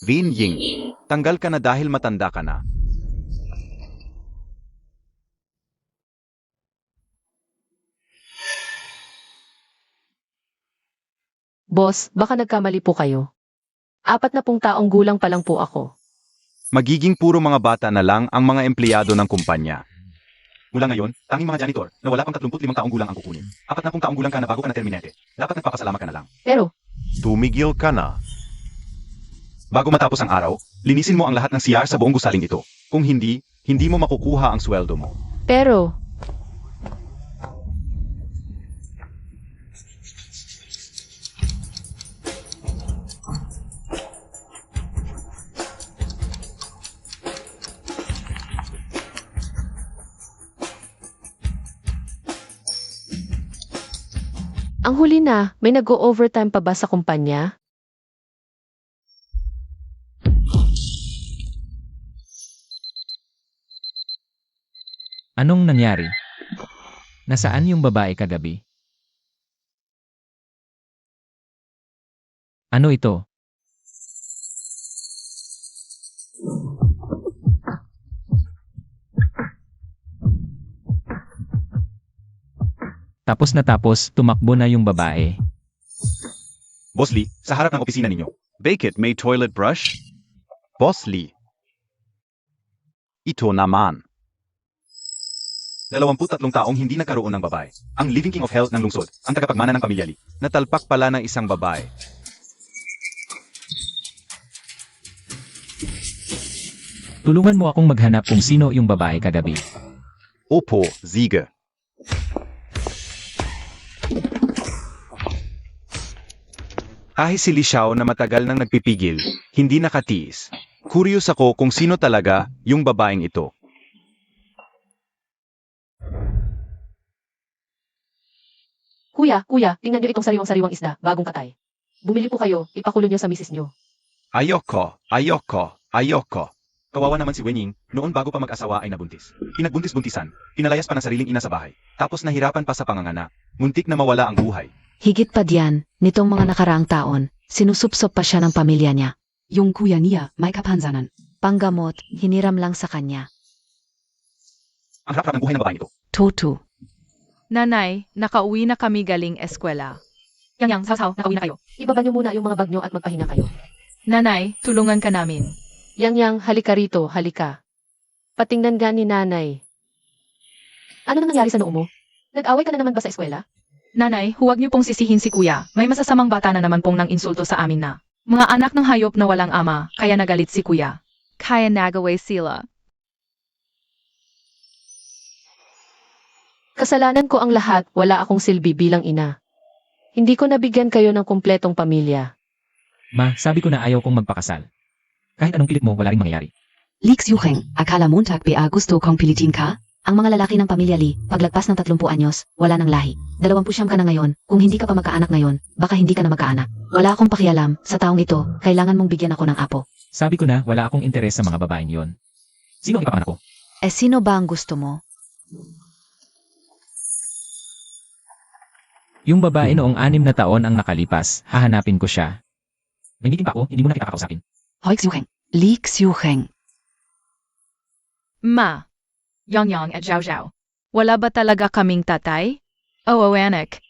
Vin Ying, tanggal ka na dahil matanda ka na. Boss, baka nagkamali po kayo. 40 taong gulang pa lang po ako. Magiging puro mga bata na lang ang mga empleyado ng kumpanya. Mula ngayon, tanging mga janitor na wala pang 35 taong gulang ang kukunin. 40 taong gulang ka na bago ka na-terminate. Dapat nagpapasalamat ka na lang. Pero, Tumigil ka na. Bago matapos ang araw, linisin mo ang lahat ng CR sa buong gusaling ito. Kung hindi, hindi mo makukuha ang sweldo mo. pero, ang huli na, may nag-o-overtime pa ba sa kumpanya? Anong nangyari? Nasaan yung babae kagabi? Ano ito? Tapos na tapos, tumakbo na yung babae. Boss Lee, sa harap ng opisina ninyo. Bakit may toilet brush? Boss Lee. Ito naman. 23 taong hindi nagkaroon ng babae. Ang Living King of Health ng lungsod, ang tagapagmana ng pamilya Lee. Natalpak pala ng isang babae. Tulungan mo akong maghanap kung sino yung babae kagabi. Opo, Ziege. Kahit si Li Xiao na matagal nang nagpipigil, hindi nakatiis. Curious ako kung sino talaga yung babaeng ito. Kuya, tingnan nyo itong sariwang-sariwang isda, bagong katay. Bumili po kayo, ipakulo nyo sa misis nyo. Ayoko. Kawawa naman si Wenying, noon bago pa mag-asawa ay nabuntis. Pinagbuntis-buntisan, pinalayas pa ng sariling ina sa bahay. Tapos nahirapan pa sa panganganak. Muntik na mawala ang buhay. Higit pa diyan, nitong mga nakaraang taon, sinusupsop pa siya ng pamilya niya. Yung kuya niya, may kapansanan. Panggamot, hiniram lang sa kanya. Ang harap ng buhay ng babaeng ito. Tutu. Nanay, nakauwi na kami galing eskwela. Yang, sasaw, nakauwi na kayo. Ibaba nyo muna yung mga bag nyo at magpahinga kayo. Nanay, tulungan ka namin. Yang, halika rito, halika. Patingnan nga ni nanay. Ano nang nangyari sa noo mo? Nag-away ka na naman ba sa eskwela? Nanay, huwag niyo pong sisihin si kuya. May masasamang bata na naman pong nang insulto sa amin na. Mga anak ng hayop na walang ama, kaya nagalit si kuya. Kaya nagaway sila. Kasalanan ko ang lahat, wala akong silbi bilang ina. Hindi ko nabigyan kayo ng kumpletong pamilya. Ma, sabi ko na ayaw kong magpakasal. Kahit anong pilit mo, wala ring mangyayari. Leaks Yucheng, akala Montag pa gusto kong pilitin ka? Ang mga lalaki ng pamilya Lee, paglagpas ng 30 anyos, wala nang lahi. 20 ka na ngayon, kung hindi ka pa magkaanak ngayon, baka hindi ka na magkaanak. Wala akong pakialam, sa taong ito, kailangan mong bigyan ako ng apo. Sabi ko na wala akong interes sa mga babaeng yon. Sino ang ipapanak ko? Sino ba ang gusto mo? Yung babae noong 6 na taon ang nakalipas, hahanapin ko siya. May meeting pa ako, hindi mo na kita kakausapin. Hoix Yucheng, Leaks Yucheng. Ma, Yang at Zhao Zhao. Wala ba talaga kaming tatay? Oh, anak.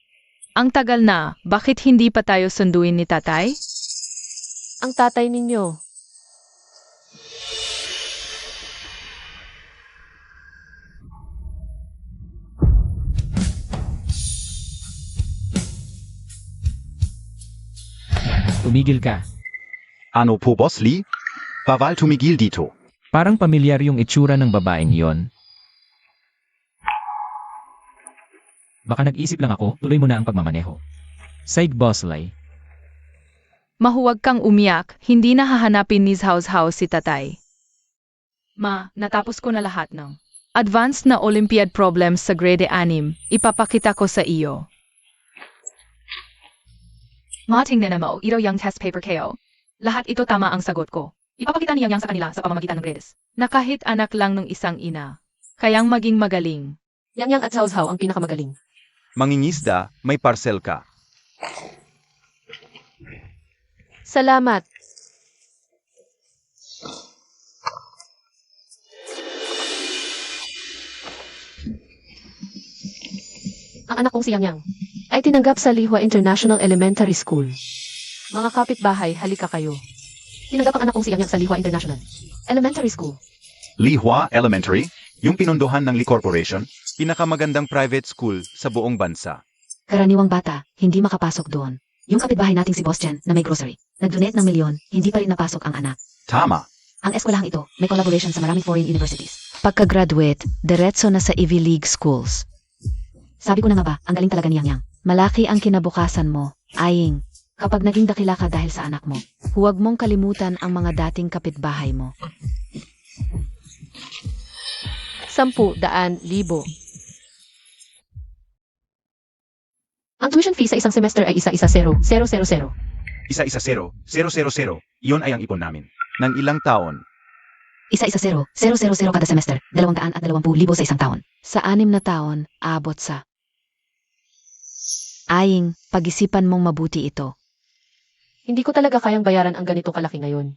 Ang tagal na, bakit hindi pa tayo sunduin ni tatay? Ang tatay ninyo. Tumigil ka. Ano po, Boss Lee? Bawal tumigil dito. Parang pamilyar yung itsura ng babaeng yon. Baka nag-isip lang ako, tuloy mo na ang pagmamaneho. Said Boss Lee. Mahuwag kang umiyak, hindi na hahanapin ni Zhao Zhao si tatay. Ma, natapos ko na lahat ng advanced na Olympiad problems sa grade 6, ipapakita ko sa iyo. Ma, tingnan mo, ito yung test paper kayo. Lahat ito tama ang sagot ko. Ipapakita niya yang sa kanila sa pamamagitan ng grades. Na kahit anak lang ng isang ina, kayang maging magaling. Yang at Zhao Zhao ang pinakamagaling. Mangingisda, may parcel ka. Salamat. Ang anak kong si Yang Yang ay tinanggap sa Lihua International Elementary School. Mga kapitbahay, halika kayo. Tinanggap ang anak kong si Yang Yang sa Lihua International Elementary School. Lihua Elementary, yung pinondohan ng Lee Corporation, pinakamagandang private school sa buong bansa. Karaniwang bata, hindi makapasok doon. Yung kapitbahay nating si Boss Chen na may grocery, nag-donate ng milyon, hindi pa rin napasok ang anak. Tama. Ang eskwelahang ito, may collaboration sa maraming foreign universities. Pagka-graduate, diretso na sa Ivy League schools. Sabi ko na nga ba, ang galing talaga ni Yang Yang. Malaki ang kinabukasan mo, Aying. Kapag naging dakila ka dahil sa anak mo, huwag mong kalimutan ang mga dating kapitbahay mo. 10,000. Ang tuition fee sa isang semester ay isa-isa 0,000. Isa-isa 0, 000, iyon ay ang ipon namin. Nang ilang taon, Isa-isa 0,000 kada semester, 220,000 sa isang taon. Sa 6 na taon, aabot sa... Aying, pag-isipan mong mabuti ito. Hindi ko talaga kayang bayaran ang ganito kalaki ngayon.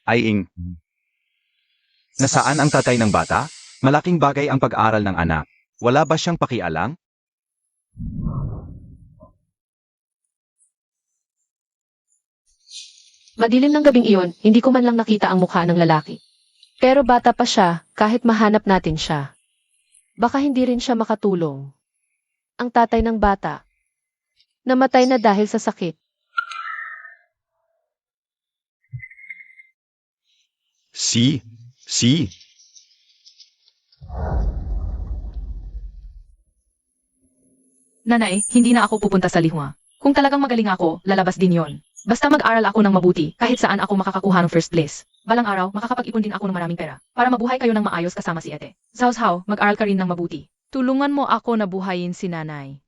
Aying. Nasaan ang tatay ng bata? Malaking bagay ang pag-aral ng anak. Wala ba siyang pakialam? Madilim ng gabing iyon, hindi ko man lang nakita ang mukha ng lalaki. Pero bata pa siya, kahit mahanap natin siya. Baka hindi rin siya makatulong. Ang tatay ng bata, namatay na dahil sa sakit. Si. Nanay, hindi na ako pupunta sa Lihua. Kung talagang magaling ako, lalabas din yon. Basta mag-aral ako ng mabuti, kahit saan ako makakakuha ng first place. Balang araw, makakapag-ipon din ako ng maraming pera, para mabuhay kayo ng maayos kasama si ate. Zhao, mag-aral ka rin ng mabuti. Tulungan mo ako na buhayin si nanay.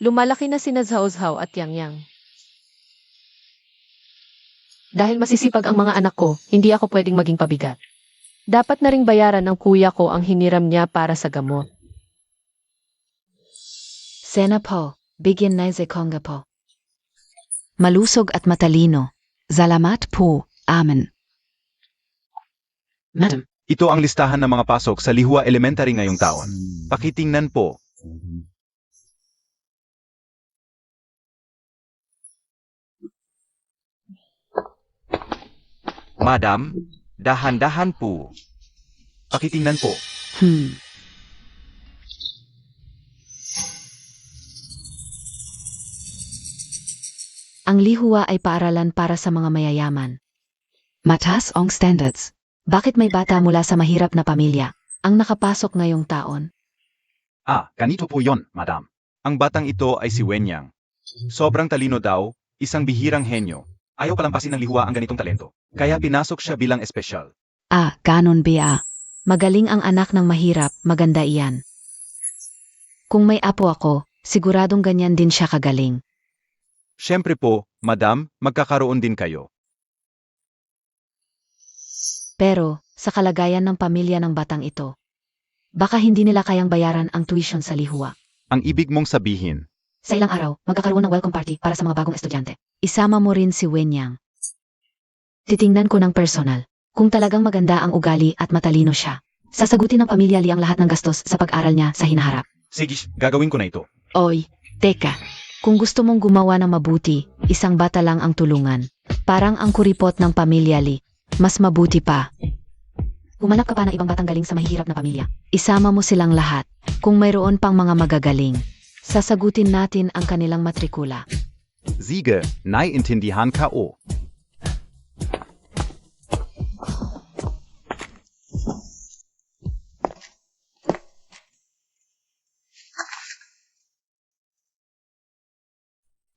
Lumalaki na sina Zhao at Yang Yang. Dahil masisipag ang mga anak ko, hindi ako pwedeng maging pabigat. Dapat na ring bayaran ng kuya ko ang hiniram niya para sa gamot. Sena po, bigyan na konga po. Malusog at matalino. Salamat po, amen. Madam, Ito ang listahan ng mga pasok sa Lihua Elementary ngayong taon. Pakitingnan po. Madam, dahan-dahan po. Pakitingnan po. Ang Lihua ay paaralan para sa mga mayayaman. mataas ang standards. Bakit may bata mula sa mahirap na pamilya ang nakapasok ngayong taon? Ganito po yon, madam. Ang batang ito ay si Wenyang. Sobrang talino daw, isang bihirang henyo. Ayaw palampasin ng Lihua ang ganitong talento. Kaya pinasok siya bilang espesyal. Ganon ba? Magaling ang anak ng mahirap, maganda iyan. Kung may apo ako, siguradong ganyan din siya kagaling. Siyempre po, madam, magkakaroon din kayo. Pero, sa kalagayan ng pamilya ng batang ito, baka hindi nila kayang bayaran ang tuition sa Lihua. Ang ibig mong sabihin, Sa ilang araw, magkakaroon ng welcome party para sa mga bagong estudyante. Isama mo rin si Wenyang. Titingnan ko ng personal. Kung talagang maganda ang ugali at matalino siya, sasagutin ng pamilya Li ang lahat ng gastos sa pag-aral niya sa hinaharap. sige, gagawin ko na ito. Oy, teka. Kung gusto mong gumawa ng mabuti, isang bata lang ang tulungan. Parang ang kuripot ng pamilya Li. Mas mabuti pa. Humanap ka pa ng ibang batang galing sa mahihirap na pamilya. Isama mo silang lahat. Kung mayroon pang mga magagaling, sasagutin natin ang kanilang matrikula. Sige, naiintindihan ka o.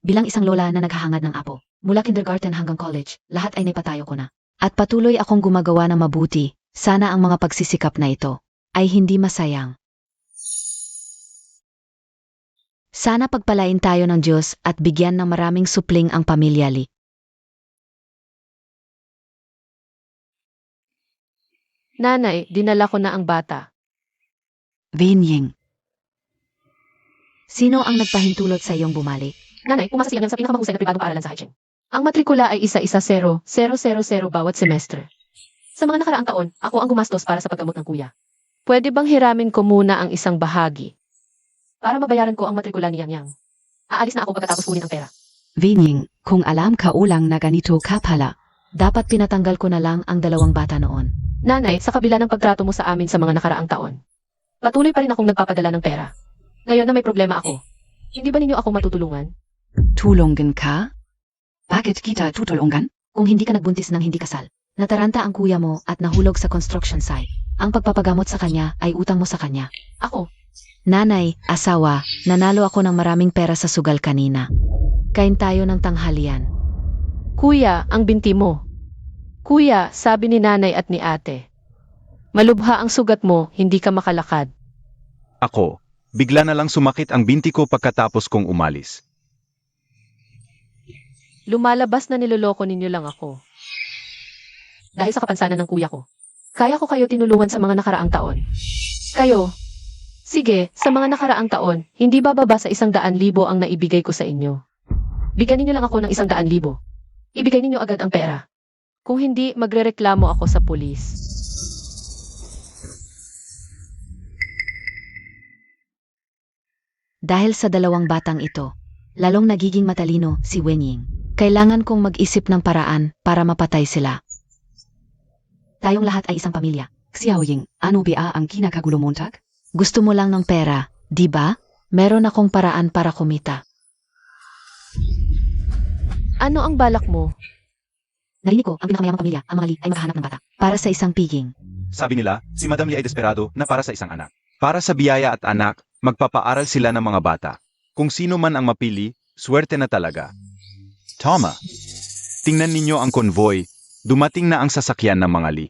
Bilang isang lola na naghahangad ng apo, mula kindergarten hanggang college, lahat ay naipatayo ko na. At patuloy akong gumagawa ng mabuti, sana ang mga pagsisikap na ito ay hindi masayang. Sana pagpalain tayo ng Diyos at bigyan ng maraming supling ang pamilya Li. Nanay, dinala ko na ang bata. Wenying. Sino ang nagpahintulot sa iyong bumalik? Nanay, pumasa si Yang Yang sa pinakamahusay na pribadong paaralan sa Haicheng. Ang matrikula ay isa-isa 0,000 bawat semestre. Sa mga nakaraang taon, ako ang gumastos para sa paggamot ng kuya. Pwede bang hiramin ko muna ang isang bahagi? Para mabayaran ko ang matrikula ni Yang Yang. Aalis na ako pagkatapos kunin ang pera. Venying, kung alam ka ulang na ganito ka pala. Dapat pinatanggal ko na lang ang 2 bata noon. Nanay, sa kabila ng pagtrato mo sa amin sa mga nakaraang taon, patuloy pa rin akong nagpapadala ng pera. Ngayon na may problema ako, hindi ba ninyo ako matutulungan? Tulungan ka? Bakit kita tutulungan? Kung hindi ka nagbuntis ng hindi kasal, nataranta ang kuya mo at nahulog sa construction site. Ang pagpapagamot sa kanya ay utang mo sa kanya. Ako, Nanay, asawa, nanalo ako ng maraming pera sa sugal kanina. Kain tayo ng tanghalian. kuya, ang binti mo. Kuya, sabi ni nanay at ni ate. Malubha ang sugat mo, hindi ka makalakad. Ako, bigla na lang sumakit ang binti ko pagkatapos kong umalis. Lumalabas na niloloko ninyo lang ako. Dahil sa kapansanan ng kuya ko. Kaya ko kayo tinulungan sa mga nakaraang taon. Kayo, sige, sa mga nakaraang taon, hindi bababa sa 100,000 ang naibigay ko sa inyo. Bigyan ninyo lang ako ng 100,000. Ibigay ninyo agad ang pera. Kung hindi, magrereklamo ako sa pulis. Dahil sa 2 batang ito, lalong nagiging matalino si Wenying. Kailangan kong mag-isip ng paraan para mapatay sila. Tayong lahat ay isang pamilya. Xiaoying, ano ba ang kinakagulo montag? Gusto mo lang ng pera, di ba? Meron akong paraan para kumita. Ano ang balak mo? Narinig ko, ang pinakamayamang pamilya, ang mga Li, ay maghahanap ng bata. Para sa isang piging. Sabi nila, si Madam Lee ay desperado na para sa isang anak. Para sa biyaya at anak, magpapaaral sila ng mga bata. Kung sino man ang mapili, swerte na talaga. Tama. Tingnan ninyo ang convoy. Dumating na ang sasakyan ng mga Lee.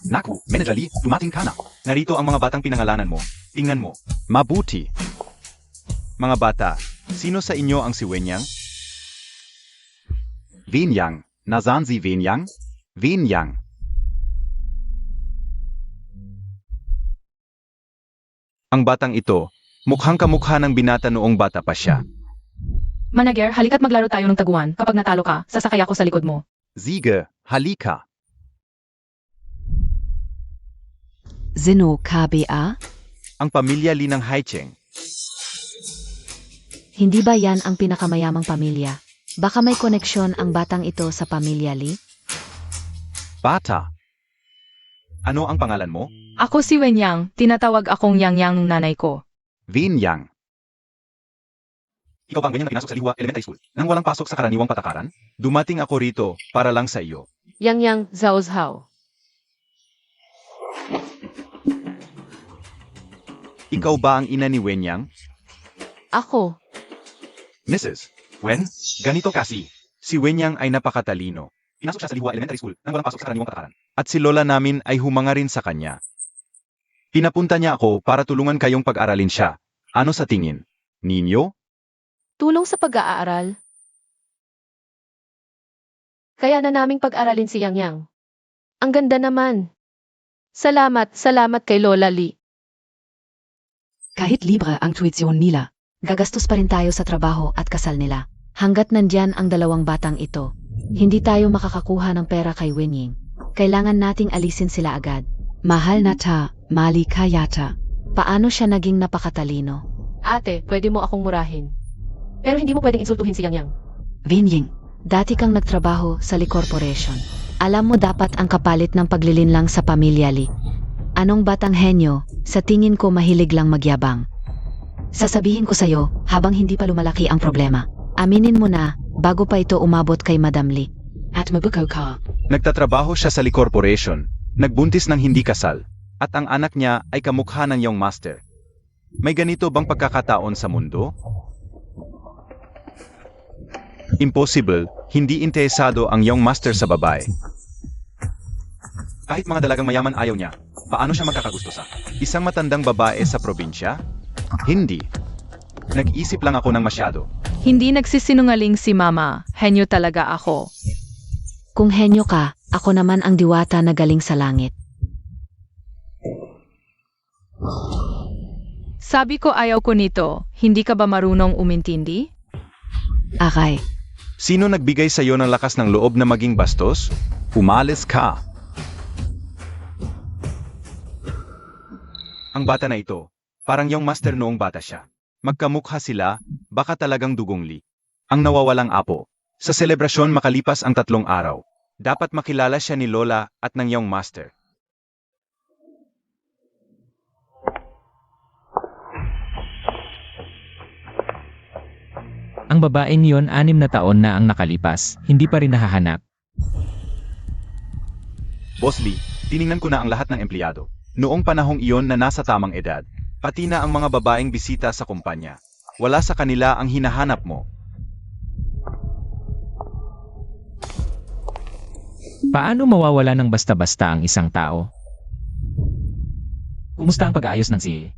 Naku, Manager Lee, dumating ka na. Narito ang mga batang pinangalanan mo. Tingnan mo. Mabuti. Mga bata, sino sa inyo ang si Wenyang? Wenyang. Nasaan si Wenyang? Wenyang. Ang batang ito, mukhang kamukha ng binata noong bata pa siya. Manager, halika't maglaro tayo ng taguan. Kapag natalo ka, sasakay ako sa likod mo. Sige, halika. Zino KBA? Ang pamilya Lee ng Haicheng. Hindi ba yan ang pinakamayamang pamilya? Baka may koneksyon ang batang ito sa pamilya Lee? Bata. Ano ang pangalan mo? Ako si Wenyang, tinatawag akong Yang Yang ng nanay ko. Wenyang. Ikaw ba ang ganyan na pinasok sa Lihua Elementary School nang walang pasok sa karaniwang patakaran? Dumating ako rito para lang sa iyo. Yang Yang Zhao Zhao. Ikaw ba ang ina ni Wenyang? Ako, Mrs. Wen, ganito kasi. Si Wenyang ay napakatalino. Pinasok siya sa Lihua Elementary School nang walang pasok sa karaniwang patakaran. At si lola namin ay humanga rin sa kanya. Pinapunta niya ako para tulungan kayong pag-aralin siya. Ano sa tingin? Ninyo? tulong sa pag-aaral. Kaya na naming pag-aralin si Yang Yang. Ang ganda naman. Salamat kay Lola Lee. Kahit libre ang tuition nila. Gagastos pa rin tayo sa trabaho at kasal nila. Hanggat nandyan ang 2 batang ito, hindi tayo makakakuha ng pera kay Wenying. Kailangan nating alisin sila agad. Mahal na ta, mali ka yata. Paano siya naging napakatalino? Ate, pwede mo akong murahin. Pero hindi mo pwedeng insultuhin si Yang Yang. Wenying, Dati kang nagtrabaho sa Lee Corporation. Alam mo dapat ang kapalit ng paglilinlang sa pamilya Lee. Anong batang henyo, sa tingin ko mahilig lang magyabang. Sasabihin ko sa'yo, habang hindi pa lumalaki ang problema. Aminin mo na, bago pa ito umabot kay Madam Lee. at mabukaw ka. Nagtatrabaho siya sa Lee Corporation, nagbuntis ng hindi kasal, at ang anak niya ay kamukha ng iyong master. May ganito bang pagkakataon sa mundo? Impossible, hindi interesado ang iyong master sa babae. Kahit mga dalagang mayaman ayaw niya, paano siya magkakagusto sa isang matandang babae sa probinsya? Hindi. Nag-isip lang ako ng masyado. Hindi nagsisinungaling si Mama, henyo talaga ako. Kung henyo ka, ako naman ang diwata na galing sa langit. Sabi ko ayaw ko nito, hindi ka ba marunong umintindi? Aray. Sino nagbigay sa'yo ng lakas ng loob na maging bastos? Umalis ka. Ang bata na ito, parang yung master noong bata siya. Magkamukha sila, baka talagang dugongli. Ang nawawalang apo. Sa selebrasyon makalipas ang 3 araw. Dapat makilala siya ni Lola at ng yung master. Ang babaeng yon 6 na taon na ang nakalipas, hindi pa rin nahahanap. Boss Lee, tiningnan ko na ang lahat ng empleyado. Noong panahong iyon na nasa tamang edad, pati na ang mga babaeng bisita sa kumpanya. Wala sa kanila ang hinahanap mo. Paano mawawala ng basta-basta ang isang tao? Kumusta ang pag-aayos ng si...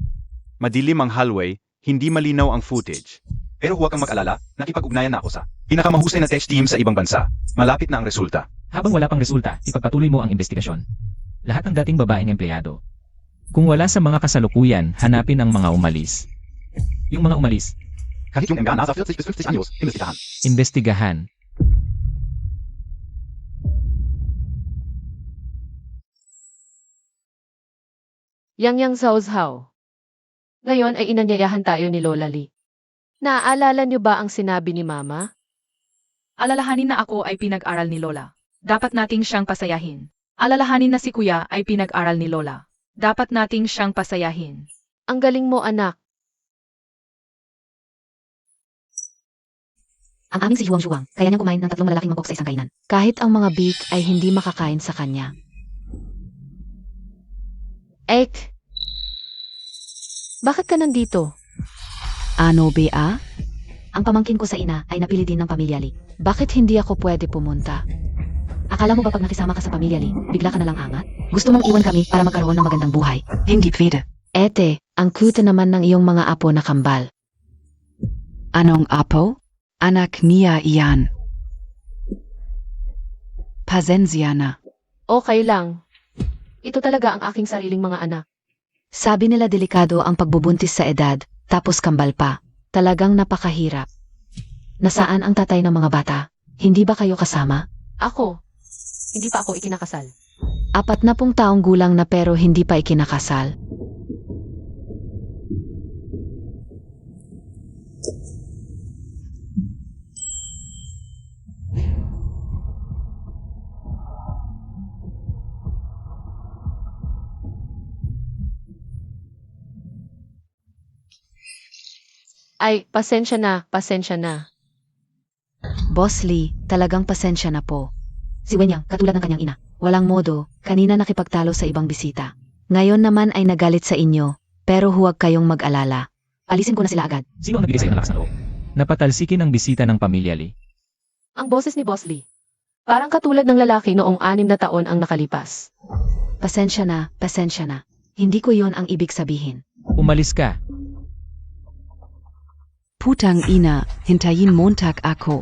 Madilim ang hallway, hindi malinaw ang footage. Pero huwag kang mag-alala, nakipag-ugnayan na ako sa pinakamahusay na tech team sa ibang bansa. Malapit na ang resulta. Habang wala pang resulta, ipagpatuloy mo ang investigasyon. Lahat ng dating babaeng empleyado. Kung wala sa mga kasalukuyan, hanapin ang mga umalis. Yung mga umalis, Kahit yung mga nasa 40 bis 50 anyos, imbestigahan. imbestigahan. Yang Zhaozhao. Ngayon ay inanyayahan tayo ni Lola Lee. Naaalala niyo ba ang sinabi ni Mama? Alalahanin na ako ay pinag-aral ni Lola. Dapat nating siyang pasayahin. Alalahanin na si Kuya ay pinag-aral ni Lola. Dapat nating siyang pasayahin. Ang galing mo, anak. Ang aming si Huang Zhuang, kaya niyang kumain ng 3 malalaking mangkok sa isang kainan. Kahit ang mga big ay hindi makakain sa kanya. Ek. Bakit ka nandito? Ano ba? Ang pamangkin ko sa ina ay napili din ng pamilya Lee. Bakit hindi ako pwede pumunta? Akala mo ba pag nakisama ka sa pamilya Lee, bigla ka na lang angat? Gusto mong iwan kami para magkaroon ng magandang buhay. Hindi pwede. Ete, ang cute naman ng iyong mga apo na kambal. Anong apo? Anak niya iyan. Pasensya na. Okay lang. Ito talaga ang aking sariling mga anak. Sabi nila delikado ang pagbubuntis sa edad, tapos kambal pa. Talagang napakahirap. Nasaan ang tatay ng mga bata? Hindi ba kayo kasama? Ako. Hindi pa ako ikinakasal. 40 taong gulang na pero hindi pa ikinakasal. Ay, pasensya na, pasensya na. Boss Lee, talagang pasensya na po. Si Wenyang, katulad ng kanyang ina. Walang modo, kanina nakipagtalo sa ibang bisita. Ngayon naman ay nagalit sa inyo, pero huwag kayong mag-alala. Alisin ko na sila agad. Sino ang nagbigay sa'yo ng lakas ng loob? Napatalsikin ang bisita ng pamilya Lee. Ang boses ni Boss Lee. Parang katulad ng lalaki noong 6 na taon ang nakalipas. Pasensya na, pasensya na. Hindi ko yon ang ibig sabihin. Umalis ka. Putang ina, hintayin Montag ako.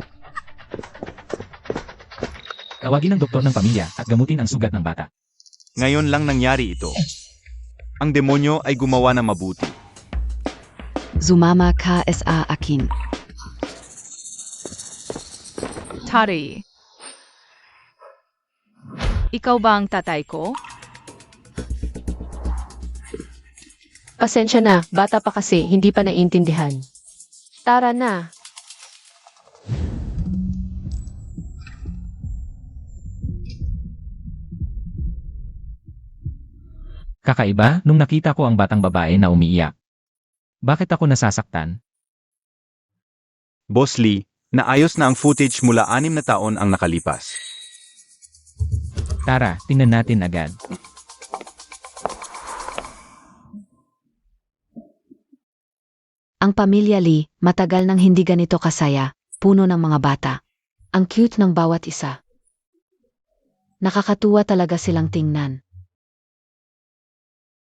Tawagin ang doktor ng pamilya at gamutin ang sugat ng bata. Ngayon lang nangyari ito. Ang demonyo ay gumawa ng mabuti. Sumama ka sa akin. Tari. Ikaw ba ang tatay ko? Pasensya na, bata pa kasi, hindi pa naiintindihan. Tara na. Kakaiba, nung nakita ko ang batang babae na umiiyak. Bakit ako nasasaktan? Boss Lee, naayos na ang footage mula 6 na taon ang nakalipas. Tara, tingnan natin agad. Ang pamilya Lee, matagal nang hindi ganito kasaya, puno ng mga bata. Ang cute ng bawat isa. Nakakatuwa talaga silang tingnan.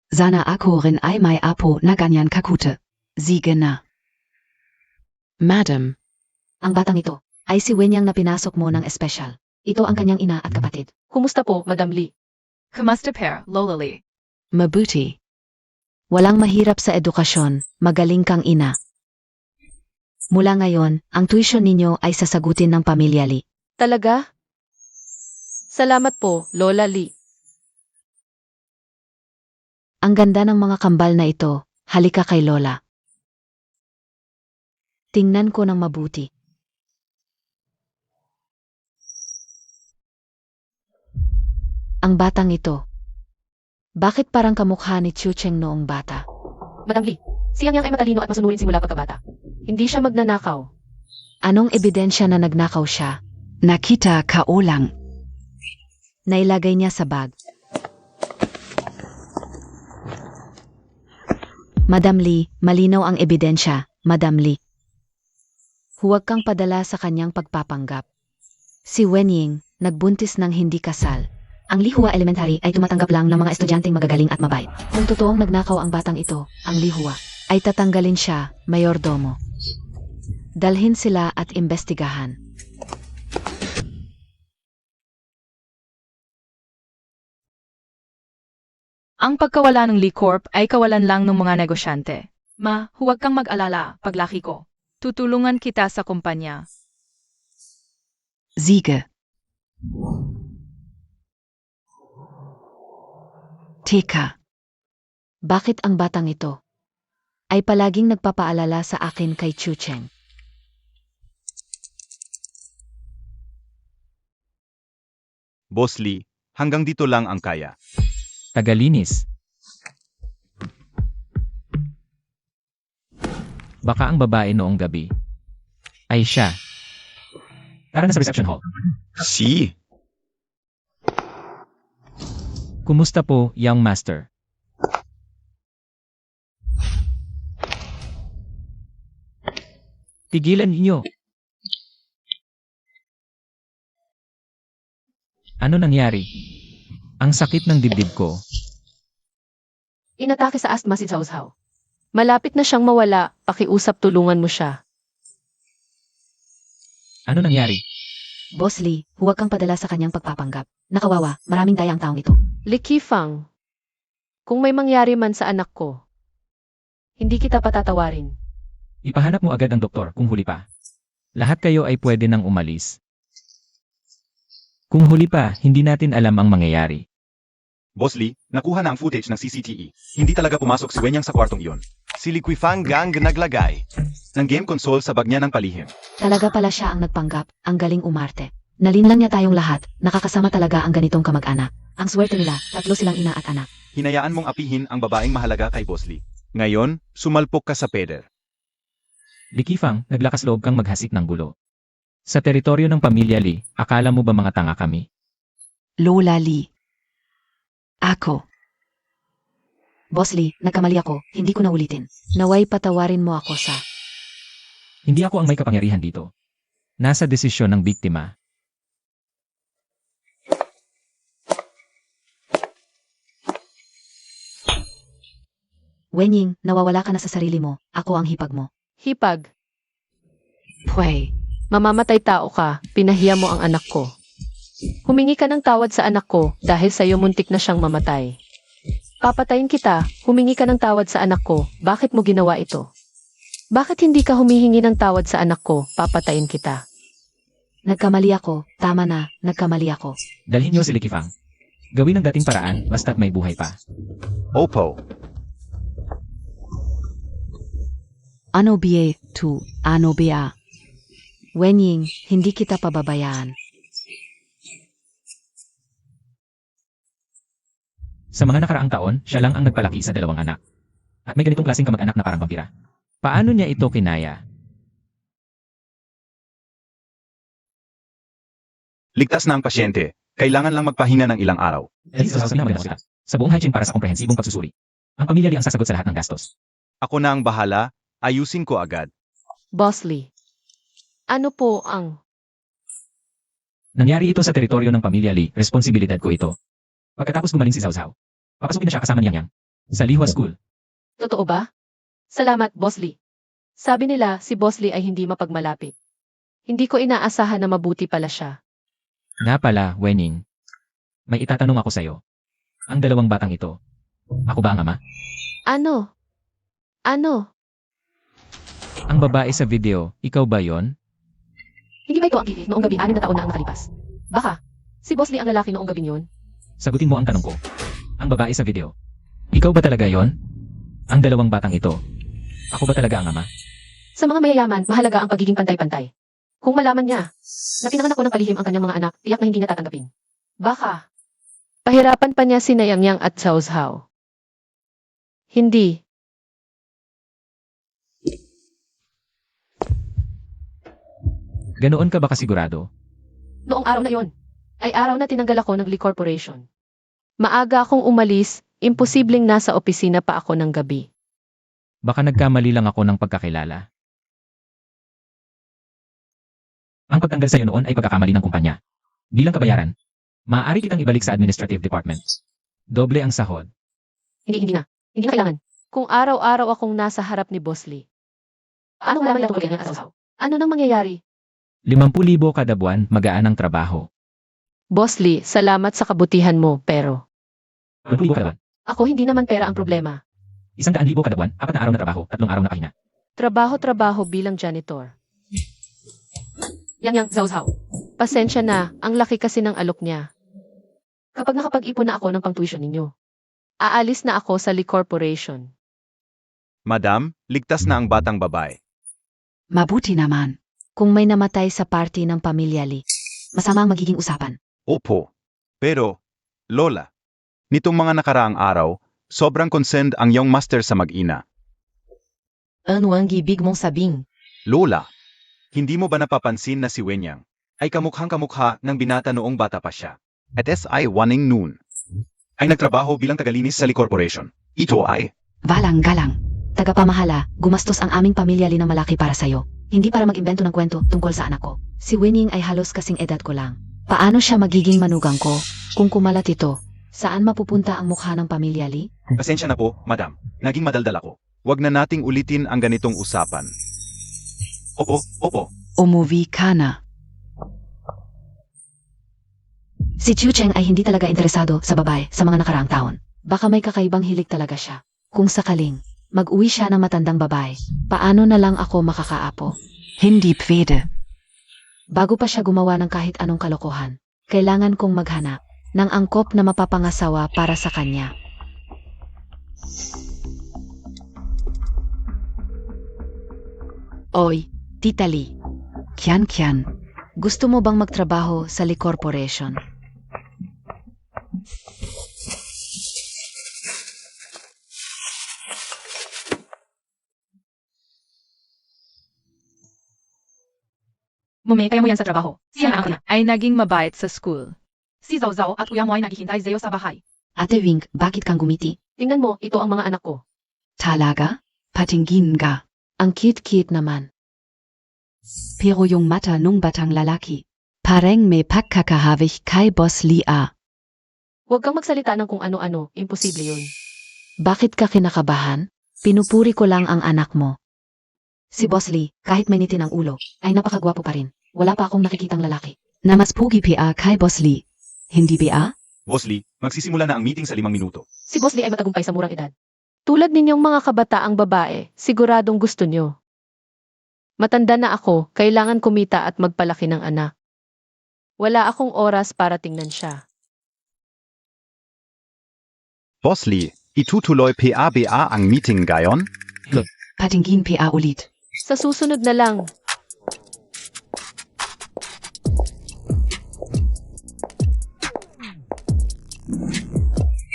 Sana ako rin ay may apo na ganyan kakute. Sige na. Madam, Ang batang ito Ay si Wenyang na pinasok mo ng espesyal. ito ang kanyang ina at kapatid. Kumusta po, Madam Lee? Kamusta pair, Lola Lee? mabuti. Walang mahirap sa edukasyon, magaling kang ina. Mula ngayon, ang tuition ninyo ay sasagutin ng pamilya Lee. Talaga? Salamat po, Lola Lee. Ang ganda ng mga kambal na ito, halika kay Lola. Tingnan ko ng mabuti. Ang batang ito. Bakit parang kamukha ni Chiu Cheng noong bata? Madam Lee, siyang yang ay matalino at masunurin simula pagkabata. Hindi siya magnanakaw. Anong ebidensya na nagnakaw siya? Nakita ka lang. Nailagay niya sa bag. Madam Lee, malinaw ang ebidensya, Madam Lee. Huwag kang padala sa kanyang pagpapanggap. Si Wenying, nagbuntis ng hindi kasal. Ang Lihua Elementary ay tumatanggap lang ng mga estudyanteng magagaling at mabait. Kung totoong nagnakaw ang batang ito, ang Lihua, ay tatanggalin siya, mayordomo. Dalhin sila at imbestigahan. Ang pagkawala ng Lee Corp ay kawalan lang ng mga negosyante. Ma, huwag kang mag-alala, paglaki ko. Tutulungan kita sa kumpanya. Siege. Teka. Bakit ang batang ito ay palaging nagpapaalala sa akin kay Chiu Cheng? Boss Lee, hanggang dito lang ang kaya. Tagalinis. Baka ang babae noong gabi ay siya. Tara na sa reception hall. Si? Kumusta po, young master? Tigilan niyo. Ano nangyari? Ang sakit ng dibdib ko. Inatake sa asthma si Zhao Zhao. Malapit na siyang mawala, pakiusap tulungan mo siya. Ano nangyari? Boss Lee, huwag kang padala sa kanyang pagpapanggap. Nakawawa, maraming daya ang taong ito. Li Qifang, kung may mangyari man sa anak ko, hindi kita patatawarin. Ipahanap mo agad ang doktor kung huli pa. Lahat kayo ay pwede nang umalis. Kung huli pa, hindi natin alam ang mangyayari. Boss Lee, nakuha na ang footage ng CCTV. Hindi talaga pumasok si Wenyang sa kwartong iyon. Si Liquifang Gang naglagay. Ng game console sa bag niya ng palihim. Talaga pala siya ang nagpanggap, ang galing umarte. Nalinlang niya tayong lahat, nakakasama talaga ang ganitong kamag-anak. Ang swerte nila, 3 silang ina at anak. Hinayaan mong apihin ang babaeng mahalaga kay Boss Lee. Ngayon, sumalpok ka sa peder. Likifang, naglakas loob kang maghasik ng gulo. Sa teritoryo ng pamilya Lee, akala mo ba mga tanga kami? Lola Lee. Ako. Boss Lee, nagkamali ako, hindi ko na ulitin. Naway patawarin mo ako sa... Hindi ako ang may kapangyarihan dito. Nasa desisyon ng biktima. Wenying, nawawala ka na sa sarili mo, ako ang hipag mo. Hipag, Pway. mamamatay tao ka, pinahiya mo ang anak ko. Humingi ka ng tawad sa anak ko dahil sa'yo muntik na siyang mamatay. Papatayin kita, humingi ka ng tawad sa anak ko, bakit mo ginawa ito? Bakit hindi ka humihingi ng tawad sa anak ko, papatayin kita? Nagkamali ako, tama na, nagkamali ako. Dalhin niyo si Likifang. Gawin ang dating paraan, basta't may buhay pa. Opo. Ano bie tu, ano bia. Wenying, hindi kita pababayaan. Sa mga nakaraang taon, siya lang ang nagpalaki sa 2 anak. At may ganitong klaseng kamag-anak na parang vampira. Paano niya ito kinaya? Ligtas na ang pasyente. Kailangan lang magpahinga ng ilang araw. Dahil sa magandang ospital. Sa buong hygiene para sa komprehensibong pagsusuri. Ang pamilya Lee ang sasagot sa lahat ng gastos. Ako na ang bahala, ayusin ko agad. Boss Lee, ano po ang... Nangyari ito sa teritoryo ng pamilya Lee, responsibilidad ko ito. Pagkatapos gumaling si Zhao Zhao, papasukin na siya kasama ni Yang Yang sa Lihua School. Totoo ba? Salamat, Boss Lee. Sabi nila si Boss Lee ay hindi mapagmalapit. Hindi ko inaasahan na mabuti pala siya. Nga pala, Wenying. May itatanong ako sa'yo. Ang 2 batang ito, ako ba ang ama? Ano? Ano? Ang babae sa video, ikaw ba yon? Hindi ba ito ang Kitty noong gabi 6 na taon na ang nakalipas? Baka. Si Boss Lee ang lalaki noong gabi yun? Sagutin mo ang tanong ko. Ang babae sa video. Ikaw ba talaga yon? Ang dalawang batang ito. Ako ba talaga ang ama? Sa mga mayayaman, mahalaga ang pagiging pantay-pantay. Kung malaman niya na pinanganak ko ng palihim ang kanyang mga anak, tiyak na hindi niya tatanggapin. Baka. Pahirapan pa niya si Nayang at Saushao. Hindi. Ganoon ka ba kasigurado? Noong araw na yon, ay araw na tinanggal ako ng Lee Corporation. Maaga akong umalis, imposibleng nasa opisina pa ako ng gabi. Baka nagkamali lang ako ng pagkakilala. Ang pagtanggal sa'yo noon ay pagkakamali ng kumpanya. Bilang kabayaran, maaari kitang ibalik sa administrative department. Doble ang sahod. Hindi na. Hindi na kailangan. Kung araw-araw akong nasa harap ni Boss Lee. Anong malaman niya tungkol kay Saushao? Ano nang mangyayari? 50,000 kada buwan, magaan ang trabaho. Boss Lee, salamat sa kabutihan mo, pero 50,000 kada buwan. ako hindi naman pera ang problema. 100,000 kada buwan, 4 na araw na trabaho, 3 araw na pahinga. Trabaho bilang janitor. Yang Saushao. Pasensya na, ang laki kasi ng alok niya. Kapag nakapag-ipon na ako ng pang-tuition ninyo, aalis na ako sa Lee Corporation. Madam, ligtas na ang batang babae. Mabuti naman. Kung may namatay sa party ng pamilya Lee, Masama ang magiging usapan. Opo. Pero, Lola, nitong mga nakaraang araw, sobrang concerned ang iyong master sa mag-ina. Ano ang ibig mong sabing? Lola, hindi mo ba napapansin na si Wenyang ay kamukhang-kamukha ng binata noong bata pa siya? At SI Waning noon ay nagtrabaho bilang tagalinis sa Lee Corporation. Ito ay Walang-galang. Tagapamahala, gumastos ang aming pamilya Lee ng malaki para sa'yo. Hindi para mag-imbento ng kwento tungkol sa anak ko. si Wenying ay halos kasing edad ko lang. Paano siya magiging manugang ko kung kumalat ito? Saan mapupunta ang mukha ng pamilya Lee? pasensya na po, madam. Naging madaldal ako. Huwag na nating ulitin ang ganitong usapan. Opo. Umuwi ka na. Si Chiu Cheng ay hindi talaga interesado sa babae sa mga nakaraang taon. Baka may kakaibang hilig talaga siya. Kung sakaling mag-uwi siya ng matandang babae, paano na lang ako makakaapo? Hindi pwede. Bago pa siya gumawa ng kahit anong kalokohan, kailangan kong maghanap ng angkop na mapapangasawa para sa kanya. Oy, Tita Lee, Kian. gusto mo bang magtrabaho sa Lee Corporation? Kaya mo yan sa trabaho. Siya ang anak ay naging mabait sa school. Si Zhao Zhao at kuya mo ay naghihintay sa'yo sa bahay. Ate Wing, bakit kang gumiti? Tingnan mo, ito ang mga anak ko. Talaga? Patingin ka. Ang cute-cute naman. Pero yung mata nung batang lalaki. Pareng may pagkakahawig kay Boss Lee ah. Huwag kang magsalita ng kung ano-ano, imposible yun. Bakit ka kinakabahan? Pinupuri ko lang ang anak mo. Si Boss Lee, kahit mainitin ang ulo, ay napakagwapo pa rin. Wala pa akong nakikitang lalaki. Na mas pugi pa kay Boss Lee. Hindi ba? Boss Lee, magsisimula na ang meeting sa 5 minuto. Si Boss Lee ay matagumpay sa murang edad. Tulad ninyong mga kabataang babae, siguradong gusto nyo. Matanda na ako, kailangan kumita at magpalaki ng anak. Wala akong oras para tingnan siya. Boss Lee, itutuloy PABA ang meeting gayon? Patingin pa ulit. Sa susunod na lang.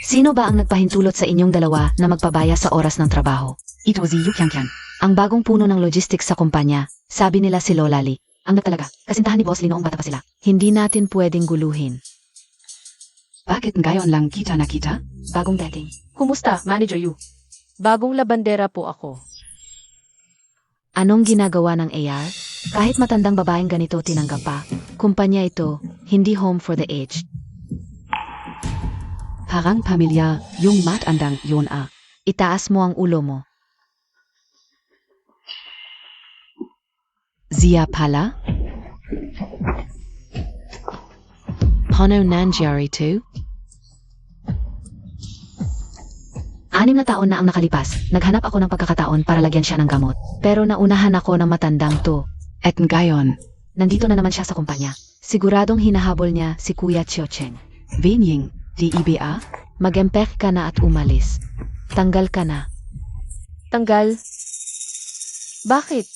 Sino ba ang nagpahintulot sa inyong dalawa na magpabaya sa oras ng trabaho? Ito si Yu Kian. Ang bagong puno ng logistics sa kumpanya, sabi nila si Lola Lee. Ang talaga, kasintahan ni Boss Lee noong bata pa sila. Hindi natin pwedeng guluhin. Bakit ngayon lang kita nakita? Bagong dating. Kumusta, Manager Yu? Bagong labandera po ako. Anong ginagawa ng AR? Kahit matandang babaeng ganito tinanggap pa, kumpanya ito, hindi home for the aged. Parang pamilya, yung matandang yun ah. Itaas mo ang ulo mo. Zia pala? Paano nangyari to? 6 na taon na ang nakalipas, naghanap ako ng pagkakataon para lagyan siya ng gamot. Pero naunahan ako ng matandang to. At ngayon, nandito na naman siya sa kumpanya. Siguradong hinahabol niya si Kuya Chiocheng. Wenying, di iba? Mag-empek ka na at umalis. Tanggal ka na. Tanggal? Bakit?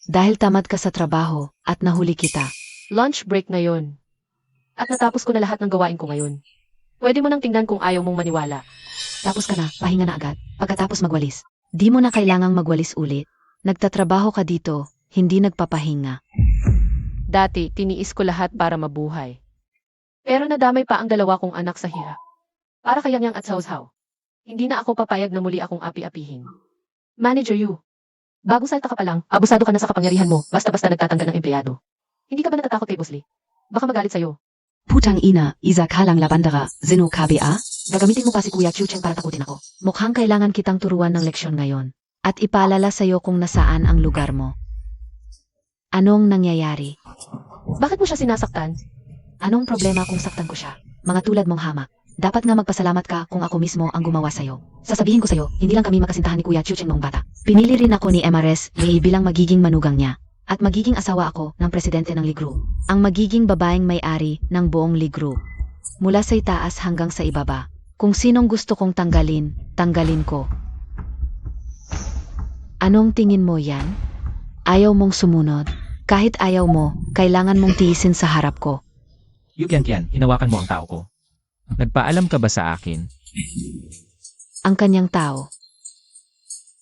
Dahil tamad ka sa trabaho at nahuli kita. Lunch break ngayon. At natapos ko na lahat ng gawain ko ngayon. Pwede mo nang tingnan kung ayaw mong maniwala. Tapos ka na, pahinga na agad. Pagkatapos magwalis. Di mo na kailangang magwalis ulit. Nagtatrabaho ka dito, hindi nagpapahinga. Dati, tiniis ko lahat para mabuhay. Pero nadamay pa ang 2 kong anak sa hirap. Para kayang yang at sawsaw. Hindi na ako papayag na muli akong api-apihin. Manager you. Bagong salta ka pa lang, abusado ka na sa kapangyarihan mo, basta-basta nagtatanggal ng empleyado. Hindi ka ba natatakot kay Boss Lee? Baka magalit sa'yo. Putang ina, isa ka lang labandera, zino KBA? Gagamitin mo pa si Kuya Chiocheng para takutin ako. Mukhang kailangan kitang turuan ng leksyon ngayon. At ipaalala sa'yo kung nasaan ang lugar mo. Anong nangyayari? Bakit mo siya sinasaktan? Anong problema kung saktan ko siya? Mga tulad mong hamak. Dapat nga magpasalamat ka kung ako mismo ang gumawa sa'yo. Sasabihin ko sa'yo, hindi lang kami makasintahan ni Kuya Chiocheng noong bata. Pinili rin ako ni MRS May bilang magiging manugang niya. At magiging asawa ako ng presidente ng Ligru. Ang magiging babaeng may-ari ng buong Ligru. Mula sa itaas hanggang sa ibaba. Kung sinong gusto kong tanggalin, tanggalin ko. Anong tingin mo yan? Ayaw mong sumunod? Kahit ayaw mo, kailangan mong tiisin sa harap ko. Yukian, hinawakan mo ang tao ko. Nagpaalam ka ba sa akin? Ang kanyang tao.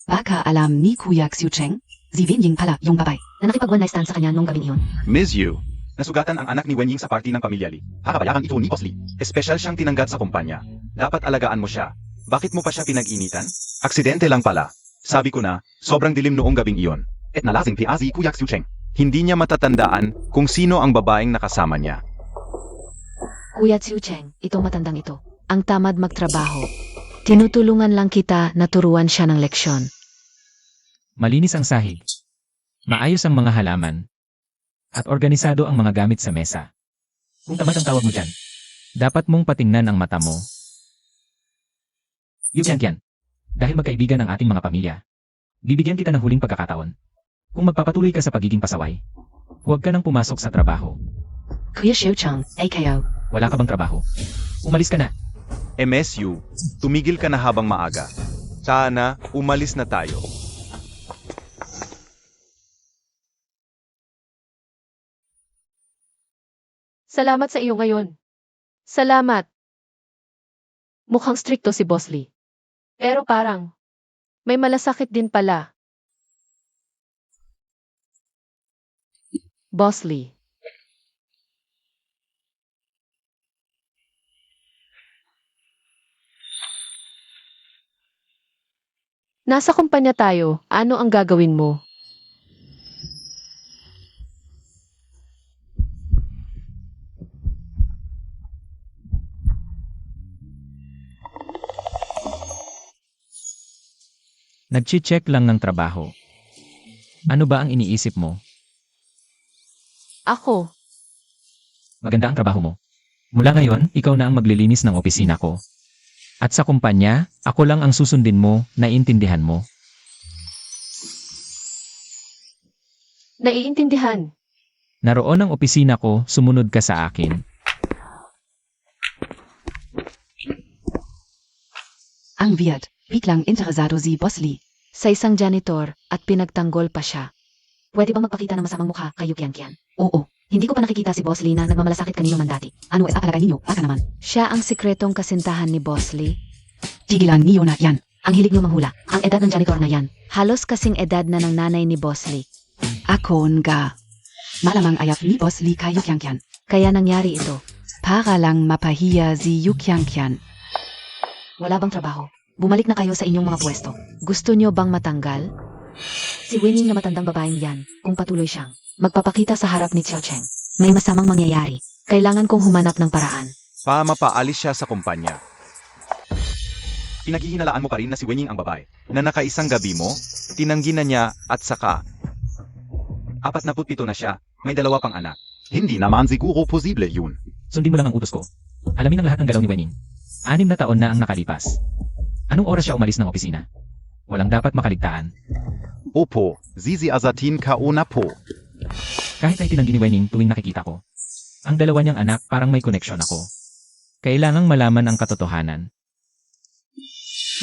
Baka alam ni Kuya Chiocheng? Si Wenying pala, yung babae, na nakipag-one night stand sa kanya nung gabing iyon. Miss Yu, nasugatan ang anak ni Wenying sa party ng pamilya Lee. Hakabayakan ito ni Boss Lee. Espesyal siyang tinanggat sa kumpanya. Dapat alagaan mo siya. Bakit mo pa siya pinag-initan? Aksidente lang pala. Sabi ko na, sobrang dilim noong gabing iyon. Et nalasing si Kuya Chiocheng. Hindi niya matatandaan kung sino ang babaeng nakasama niya. Kuya Chiocheng, itong matandang ito. Ang tamad magtrabaho. Tinutulungan lang kita na turuan siya ng leksyon. Malinis ang sahig. Maayos ang mga halaman. At organisado ang mga gamit sa mesa. Kung tamad ang tawag mo dyan, dapat mong patingnan ang mata mo. Yukian, dahil magkaibigan ang ating mga pamilya, bibigyan kita ng huling pagkakataon. Kung magpapatuloy ka sa pagiging pasaway, huwag ka nang pumasok sa trabaho. Kuya Chiocheng, ay kayo. Wala ka bang trabaho? Umalis ka na. MSU, tumigil ka na habang maaga. Sana, umalis na tayo. Salamat sa iyo ngayon. Salamat. Mukhang stricto si Boss Lee. Pero parang, may malasakit din pala. Boss Lee. Nasa kumpanya tayo, ano ang gagawin mo? Nag-check lang ng trabaho. Ano ba ang iniisip mo? Ako, Maganda ang trabaho mo. Mula ngayon, ikaw na ang maglilinis ng opisina ko. At sa kumpanya, ako lang ang susundin mo, naiintindihan mo. naiintindihan. Naroon ang opisina ko, sumunod ka sa akin. Ang weird, biglang interesado si Boss Lee. Sa isang janitor at pinagtanggol pa siya. Pwede bang magpakita ng masamang mukha kay Yukian? Oo, hindi ko pa nakikita si Boss Lee na nagmamalasakit kanino man dati. Ano sa palagay ninyo? Baka naman. Siya ang sikretong kasintahan ni Boss Lee. Tigilan niyo na yan. Ang hilig niyo manghula. Ang edad ng janitor na yan. Halos kasing edad na ng nanay ni Boss Lee. Ako nga. Malamang ayap ni Boss Lee kay Yukian. Kaya nangyari ito. Para lang mapahiya si Yukian. Wala bang trabaho? Bumalik na kayo sa inyong mga pwesto. Gusto nyo bang matanggal? Si Wenying na matandang babaeng yan, kung patuloy siyang magpapakita sa harap ni Chiocheng, may masamang mangyayari. Kailangan kong humanap ng paraan. Mapaalis siya sa kumpanya. Pinaghihinalaan mo pa rin na si Wenying ang babae, na nakaisang gabi mo, tinanggi na niya at saka 47 na siya, may 2 pang anak. Hindi naman siguro posible yun. Sundin mo lang ang utos ko. Alamin ang lahat ng galaw ni Wenying. 6 na taon na ang nakalipas. Anong oras siya umalis ng opisina? Walang dapat makaligtaan. Opo, Zizi Azatin Kao na po. Kahit ay tinanggi ni Wening tuwing nakikita ko. Ang dalawa niyang anak parang may koneksyon ako. Kailangang malaman ang katotohanan.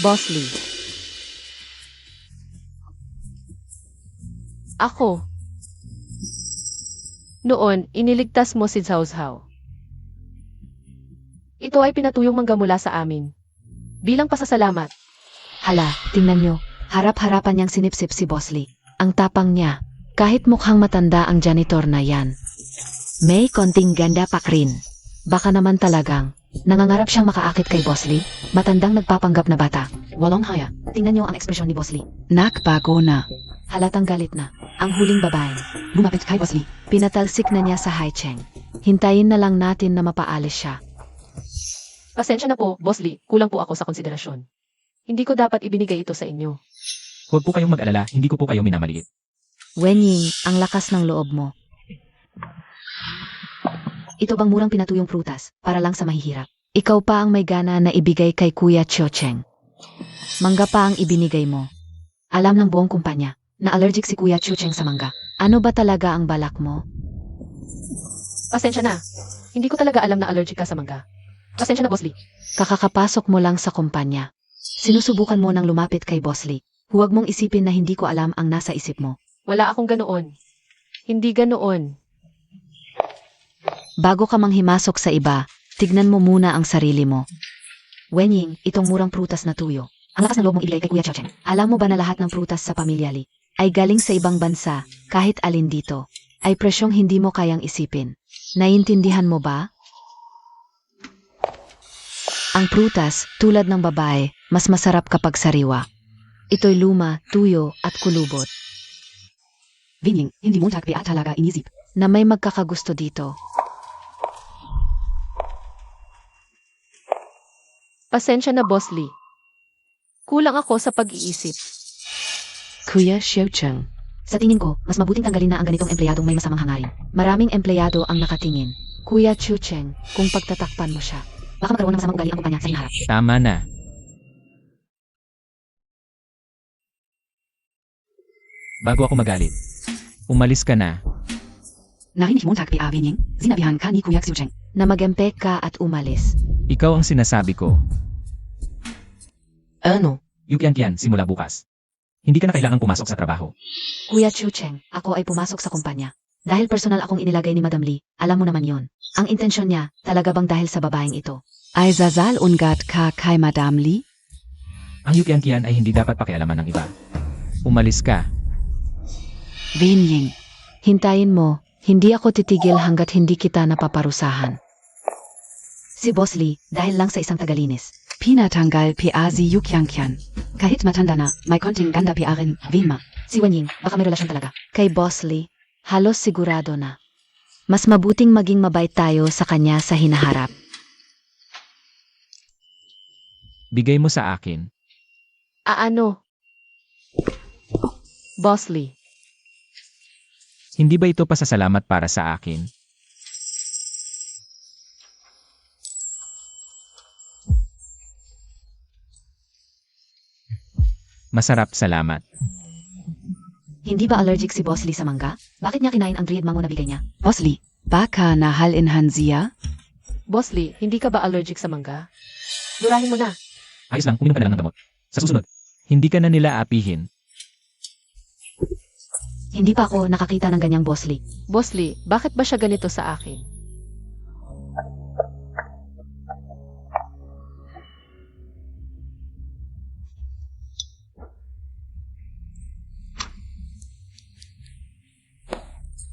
Boss Lee. Ako. Noon, iniligtas mo si Zhao Zhao. Ito ay pinatuyong mangga mula sa amin. Bilang pasasalamat. Hala, tingnan nyo. Harap-harapan niyang sinipsip si Boss Lee. Ang tapang niya. Kahit mukhang matanda ang janitor na yan. May konting ganda pa rin. Baka naman talagang nangangarap siyang makaakit kay Boss Lee. Matandang nagpapanggap na bata. Walang haya. Tingnan niyo ang ekspresyon ni Boss Lee. Nakbago na. Halatang galit na. Ang huling babae. Lumapit kay Boss Lee. Pinatalsik na niya sa Haicheng. Hintayin na lang natin na mapaalis siya. Pasensya na po, Boss Lee. Kulang po ako sa konsiderasyon. Hindi ko dapat ibinigay ito sa inyo. Huwag po kayong mag-alala, hindi ko po kayo minamaliit. Wenying, ang lakas ng loob mo. Ito bang murang pinatuyong prutas para lang sa mahihirap? Ikaw pa ang may gana na ibigay kay Kuya Chiocheng. Mangga pa ang ibinigay mo. Alam ng buong kumpanya na allergic si Kuya Chucheng sa mangga. Ano ba talaga ang balak mo? Pasensya na. Hindi ko talaga alam na allergic ka sa mangga. Pasensya na, Boss Lee. Kakakapasok mo lang sa kumpanya. Sinusubukan mo nang lumapit kay Boss Lee. Huwag mong isipin na hindi ko alam ang nasa isip mo. Wala akong ganoon. Hindi ganoon. Bago ka manghimasok sa iba, tignan mo muna ang sarili mo. Wenying, itong murang prutas na tuyo. Ang lakas ng loob mong ibigay kay Kuya Chucheng. Alam mo ba na lahat ng prutas sa pamilya Lee Ay galing sa ibang bansa, kahit alin dito, ay presyong hindi mo kayang isipin. Naiintindihan mo ba? Ang prutas, tulad ng babae, mas masarap kapag sariwa. Ito'y luma, tuyo, at kulubot, Wenying, hindi mo takpi at talaga inisip. na may magkakagusto dito. Pasensya na, Boss Lee. Kulang ako sa pag-iisip. Kuya Xiaocheng, Sa tingin ko, mas mabuting tanggalin na ang ganitong empleyadong may masamang hangarin. maraming empleyado ang nakatingin. Kuya Chucheng, kung pagtatakpan mo siya. Baka magkaroon ng masamang ugali ang kumpanya sa hinaharap. Tama na. Bago ako magalit, umalis ka na. Narinig mo takpi Wenying, sinabihan ka ni Kuya Chucheng. Na magempe ka at umalis. Ikaw ang sinasabi ko. Ano? Yukian-kian, simula bukas. Hindi ka na kailangang pumasok sa trabaho. Kuya Chucheng, ako ay pumasok sa kumpanya. Dahil personal akong inilagay ni Madam Lee, alam mo naman yon. Ang intensyon niya, talaga bang dahil sa babaeng ito? Ay zazal ungat ka kay Madam Lee? Ang Yukian-kian ay hindi dapat pakialaman ng iba. Umalis ka. Wenying, hintayin mo. Hindi ako titigil hanggat hindi kita napaparusahan. Si Boss Lee, dahil lang sa isang tagalinis. Pinatanggal piazi Yukyangkyan. Kahit matanda na, may konting ganda pi akin, Vinma. Si Wenying, baka may relasyon talaga. Kay Boss Lee, halos sigurado na. Mas mabuting maging mabait tayo sa kanya sa hinaharap. Bigay mo sa akin. Ano? Boss Lee. Hindi ba ito pasasalamat para sa akin? Masarap, salamat. Hindi ba allergic si Boss Lee sa mangga? Bakit niya kinain ang dried mango na bigay niya? Boss Lee, Baka nahalin siya? Boss Lee, hindi ka ba allergic sa mangga? Durahin mo na. Ayos lang, uminom ka na lang ng gamot. Sa susunod, hindi ka na nila apihin. hindi pa ako nakakita ng ganyang Boss Lee. Boss Lee, bakit ba siya ganito sa akin?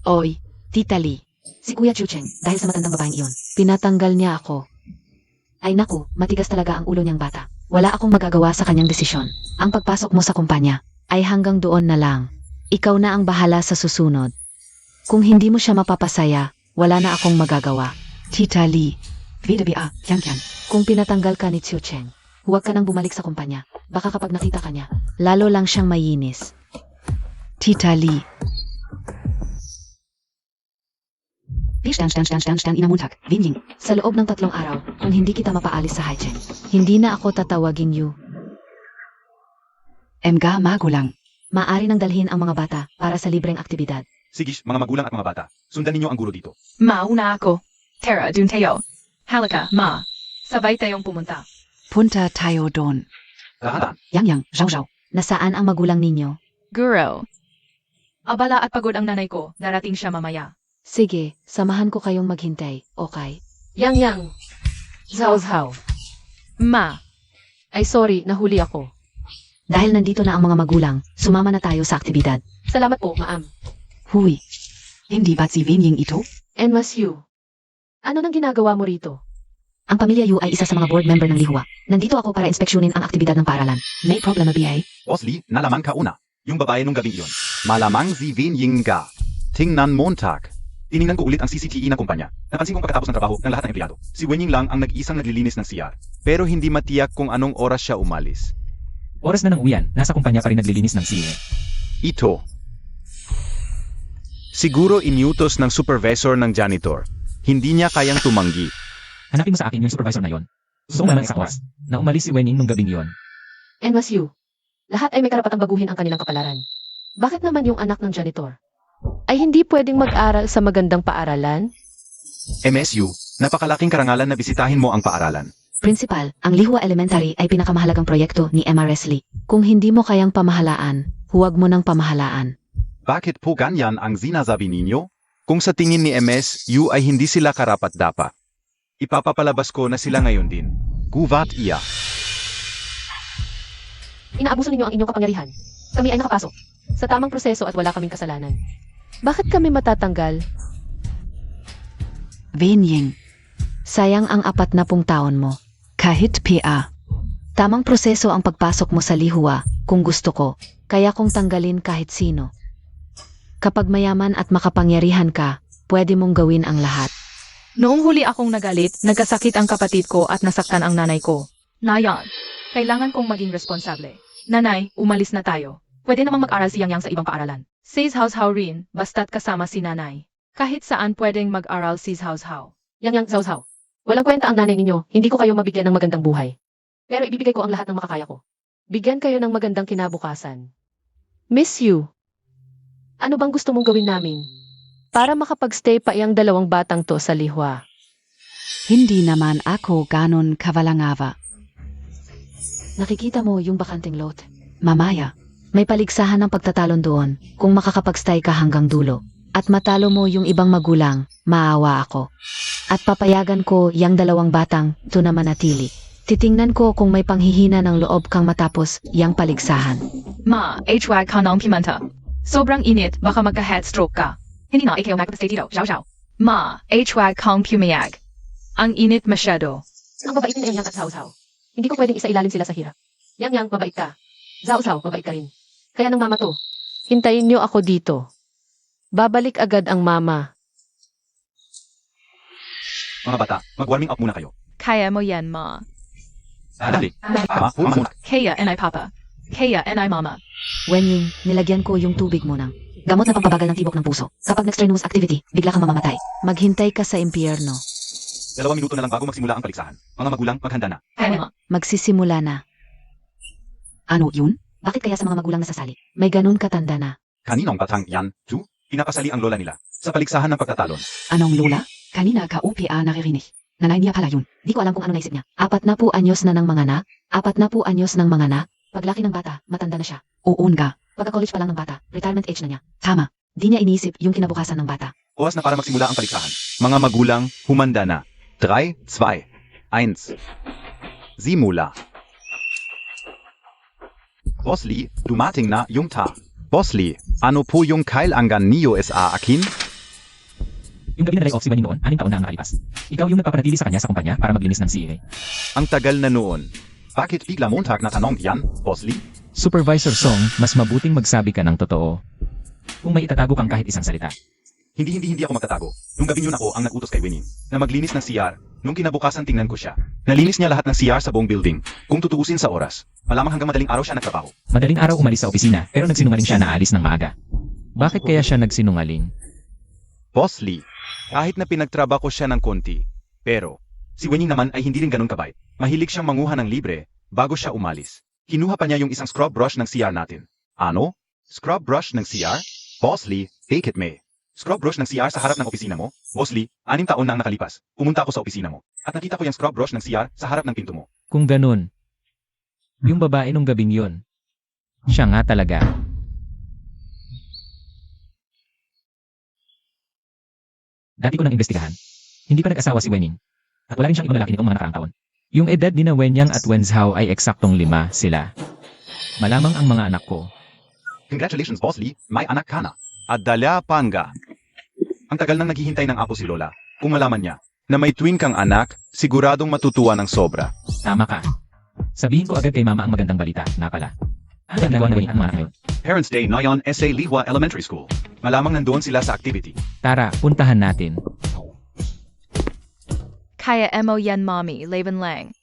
Oy, Tita Lee, Si Kuya Chucheng, dahil sa matandang babaeng iyon. pinatanggal niya ako. Ay naku, matigas talaga ang ulo niyang bata. Wala akong magagawa sa kanyang desisyon. Ang pagpasok mo sa kumpanya. Ay hanggang doon na lang. Ikaw na ang bahala sa susunod. Kung hindi mo siya mapapasaya, wala na akong magagawa. Tita Lee, VWA, Kian. Kung pinatanggal ka ni Chucheng, Huwag ka nang bumalik sa kumpanya. Baka kapag nakita ka niya, lalo lang siyang mayinis. Tita Lee, inamuntak, Vinying. Sa loob ng 3 araw, kung hindi kita mapaalis sa Haicheng. hindi na ako tatawagin you. Mga magulang. Maaari nang dalhin ang mga bata para sa libreng aktibidad. Sige, mga magulang at mga bata, sundan ninyo ang guro dito. Mauna ako. Tara, dun tayo. Halika, Ma. Sabay tayong pumunta. Punta tayo doon. Dahan. Yang, Zhao. Nasaan ang magulang ninyo? Guro. Abala at pagod ang nanay ko. Darating siya mamaya. Sige, samahan ko kayong maghintay, okay? Yang. Zhao. Ma. Ay sorry, nahuli ako. Dahil nandito na ang mga magulang, sumama na tayo sa aktibidad. Salamat po, ma'am. Huy. Hindi ba't si Vinying ito? And mas you. Ano nang ginagawa mo rito? Ang pamilya Yu ay isa sa mga board member ng Lihua. Nandito ako para inspeksyonin ang aktibidad ng paaralan. May problema, BA? Boss Lee, nalaman ka una. Yung babae nung gabing iyon. Malamang si Vinying ga. Tingnan Montag. Tiningnan ko ulit ang CCTV ng kumpanya. Napansin kong pagkatapos ng trabaho ng lahat ng empleyado, si Wenying lang ang nag-iisang naglilinis ng CR. Pero hindi matiyak kung anong oras siya umalis. Oras na ng uwian, nasa kumpanya pa rin naglilinis ng CA. Ito. Siguro inutos ng supervisor ng janitor. Hindi niya kayang tumanggi. Hanapin mo sa akin yung supervisor na yon. Gusto ko malaman isang oras na umalis si Wenying nung gabing iyon. And mas you. Lahat ay may karapatang baguhin ang kanilang kapalaran. Bakit naman yung anak ng janitor ay hindi pwedeng mag-aral sa magandang paaralan? MSU, napakalaking karangalan na bisitahin mo ang paaralan. Principal, ang Lihua Elementary ay pinakamahalagang proyekto ni MRS Lee. Kung hindi mo kayang pamahalaan, huwag mo nang pamahalaan. Bakit po ganyan ang sinasabi ninyo? Kung sa tingin ni MSU ay hindi sila karapat-dapat. Ipapapalabas ko na sila ngayon din. Guvat iya. Inaabuso ninyo ang inyong kapangyarihan. Kami ay nakapasok sa tamang proseso at wala kaming kasalanan. Bakit kami matatanggal? Vinying. Sayang ang 40 taon mo. Kahit PA. Tamang proseso ang pagpasok mo sa Lihua, kung gusto ko, kaya kong tanggalin kahit sino. Kapag mayaman at makapangyarihan ka, pwede mong gawin ang lahat. Noong huli akong nagalit, nagkasakit ang kapatid ko at nasaktan ang nanay ko. Nayan, kailangan kong maging responsable. Nanay, umalis na tayo. Pwede namang mag-aral si Yang sa ibang paaralan. Sis House rin, basta't kasama si nanay. Kahit saan pwedeng mag-aral sis House. Yang, Zhao. Walang kwenta ang nanay ninyo, hindi ko kayo mabigyan ng magandang buhay. Pero ibibigay ko ang lahat ng makakaya ko. Bigyan kayo ng magandang kinabukasan. Miss you. Ano bang gusto mong gawin namin? Para makapag-stay pa iyang 2 batang to sa Lihua. Hindi naman ako ganon kavalangava. Nakikita mo yung bakanting lot? Mamaya. May paligsahan ng pagtatalon doon kung makakapag-stay ka hanggang dulo. At matalo mo yung ibang magulang, maawa ako. At papayagan ko yung 2 batang to na manatili. Titingnan ko kung may panghihina ng loob kang matapos yung paligsahan. Ma, HWAG ka ng pimenta. Sobrang init, baka magka-headstroke ka. Hindi na ikaw magpastay dito, Zhao. Ma, HWAG kang pumayag. Ang init masyado. Ang mabait ni Yang at Zhao. Hindi ko pwedeng isa-ilalim sila sa hirap. Yang, mabait ka. Zhao, mabait ka rin. Kaya nang mama to. Hintayin niyo ako dito. Babalik agad ang mama. Mga bata, mag-warming up muna kayo. Kaya mo yan, Ma. Dali. Mama muna. Kaya and I Papa. Kaya and I Mama. Wenying, nilagyan ko yung tubig mo ng gamot na pampabagal ng tibok ng puso. Kapag nag-strenuous activity, bigla kang mamamatay. Maghintay ka sa impyerno. 2 minuto na lang bago magsimula ang paligsahan. Mga magulang, maghanda na. Kaya, Ma. Magsisimula na. Ano yun? Bakit kaya sa mga magulang nasasali? May ganun katanda na. Kaninong batang yan, Chu? Pinapasali ang lola nila sa paligsahan ng pagtatalon. Anong lola? Kanina ka UPA naririnig. Nanay niya pala yun. Di ko alam kung ano naisip niya. 40 anyos na ng mga na. 40 anyos ng mga na. Paglaki ng bata, matanda na siya. Oo nga. Pagka-college pa lang ng bata, retirement age na niya. Tama. Di niya inisip yung kinabukasan ng bata. Oras na para magsimula ang paligsahan. Mga magulang, humanda na. 3, 2, 1. Simula. Boss Lee, dumating na yung ta. Boss Lee, ano po yung kailangan niyo sa akin? Yung gabi na lay-off si Wenying noon, 6 taon na ang nakalipas. Ikaw yung nagpapanatili sa kanya sa kumpanya para maglinis ng CA. Ang tagal na noon. Bakit bigla Montag na tanong yan, Boss Lee? Supervisor Song, mas mabuting magsabi ka ng totoo. Kung may itatago kang kahit isang salita. Hindi ako magtatago. Nung gabing yun ako ang nag-utos kay Wenying na maglinis ng CR. Nung kinabukasan tingnan ko siya. Nalinis niya lahat ng CR sa buong building. Kung tutuusin sa oras, malamang hanggang madaling araw siya nagtrabaho. Madaling araw umalis sa opisina pero nagsinungaling siya na aalis ng maaga. Bakit kaya siya nagsinungaling? Boss Lee, Kahit na pinagtrabaho siya ng konti. Pero, si Wenying naman ay hindi rin ganun kabait. Mahilig siyang manguha ng libre bago siya umalis. Kinuha pa niya yung isang scrub brush ng CR natin. Ano? Scrub brush ng CR? Boss Lee, take it me. Scrub brush ng CR sa harap ng opisina mo? Boss Lee, 6 taon na ang nakalipas. Pumunta ako sa opisina mo. At nakita ko yung scrub brush ng CR sa harap ng pinto mo. Kung ganun, yung babae nung gabing yun, siya nga talaga. Dati ko nang imbestigahan. Hindi pa nag-asawa si Wenying. At wala rin siyang ibang lalaki nitong mga nakaraang taon. Yung edad ni na Wenyang at Wenzhao ay eksaktong 5 sila. Malamang ang mga anak ko. Congratulations, Boss Lee. May anak ka na. At dala panga. Ang tagal nang naghihintay ng apo si Lola. Kung malaman niya, Na may twin kang anak, siguradong matutuwa ng sobra. Tama ka. Sabihin ko agad kay mama ang magandang balita, na pala. Ano ang nagawa na Wenying ang mga anak ngayon? Parents' Day ngayon SA Lihua Elementary School. Malamang nandoon sila sa activity. Tara, puntahan natin. Kaya mo yan mommy, Laban Lang.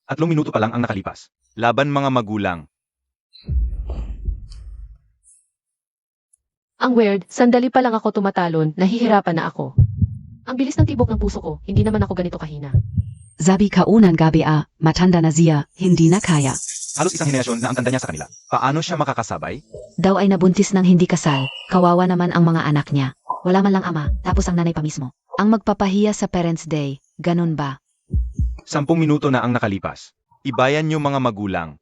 Tatlong minuto pa lang ang nakalipas. Laban mga magulang. Ang weird, sandali pa lang ako tumatalon, nahihirapan na ako. Ang bilis ng tibok ng puso ko, hindi naman ako ganito kahina. Sabi kaunang gabi matanda na siya, hindi na kaya. Halos isang henerasyon na ang tanda niya sa kanila. Paano siya makakasabay? Daw ay nabuntis ng hindi kasal, kawawa naman ang mga anak niya. Wala man lang ama, tapos ang nanay pa mismo. Ang magpapahiya sa Parents' Day, ganun ba? 10 minuto na ang nakalipas. Ibayan niyo mga magulang.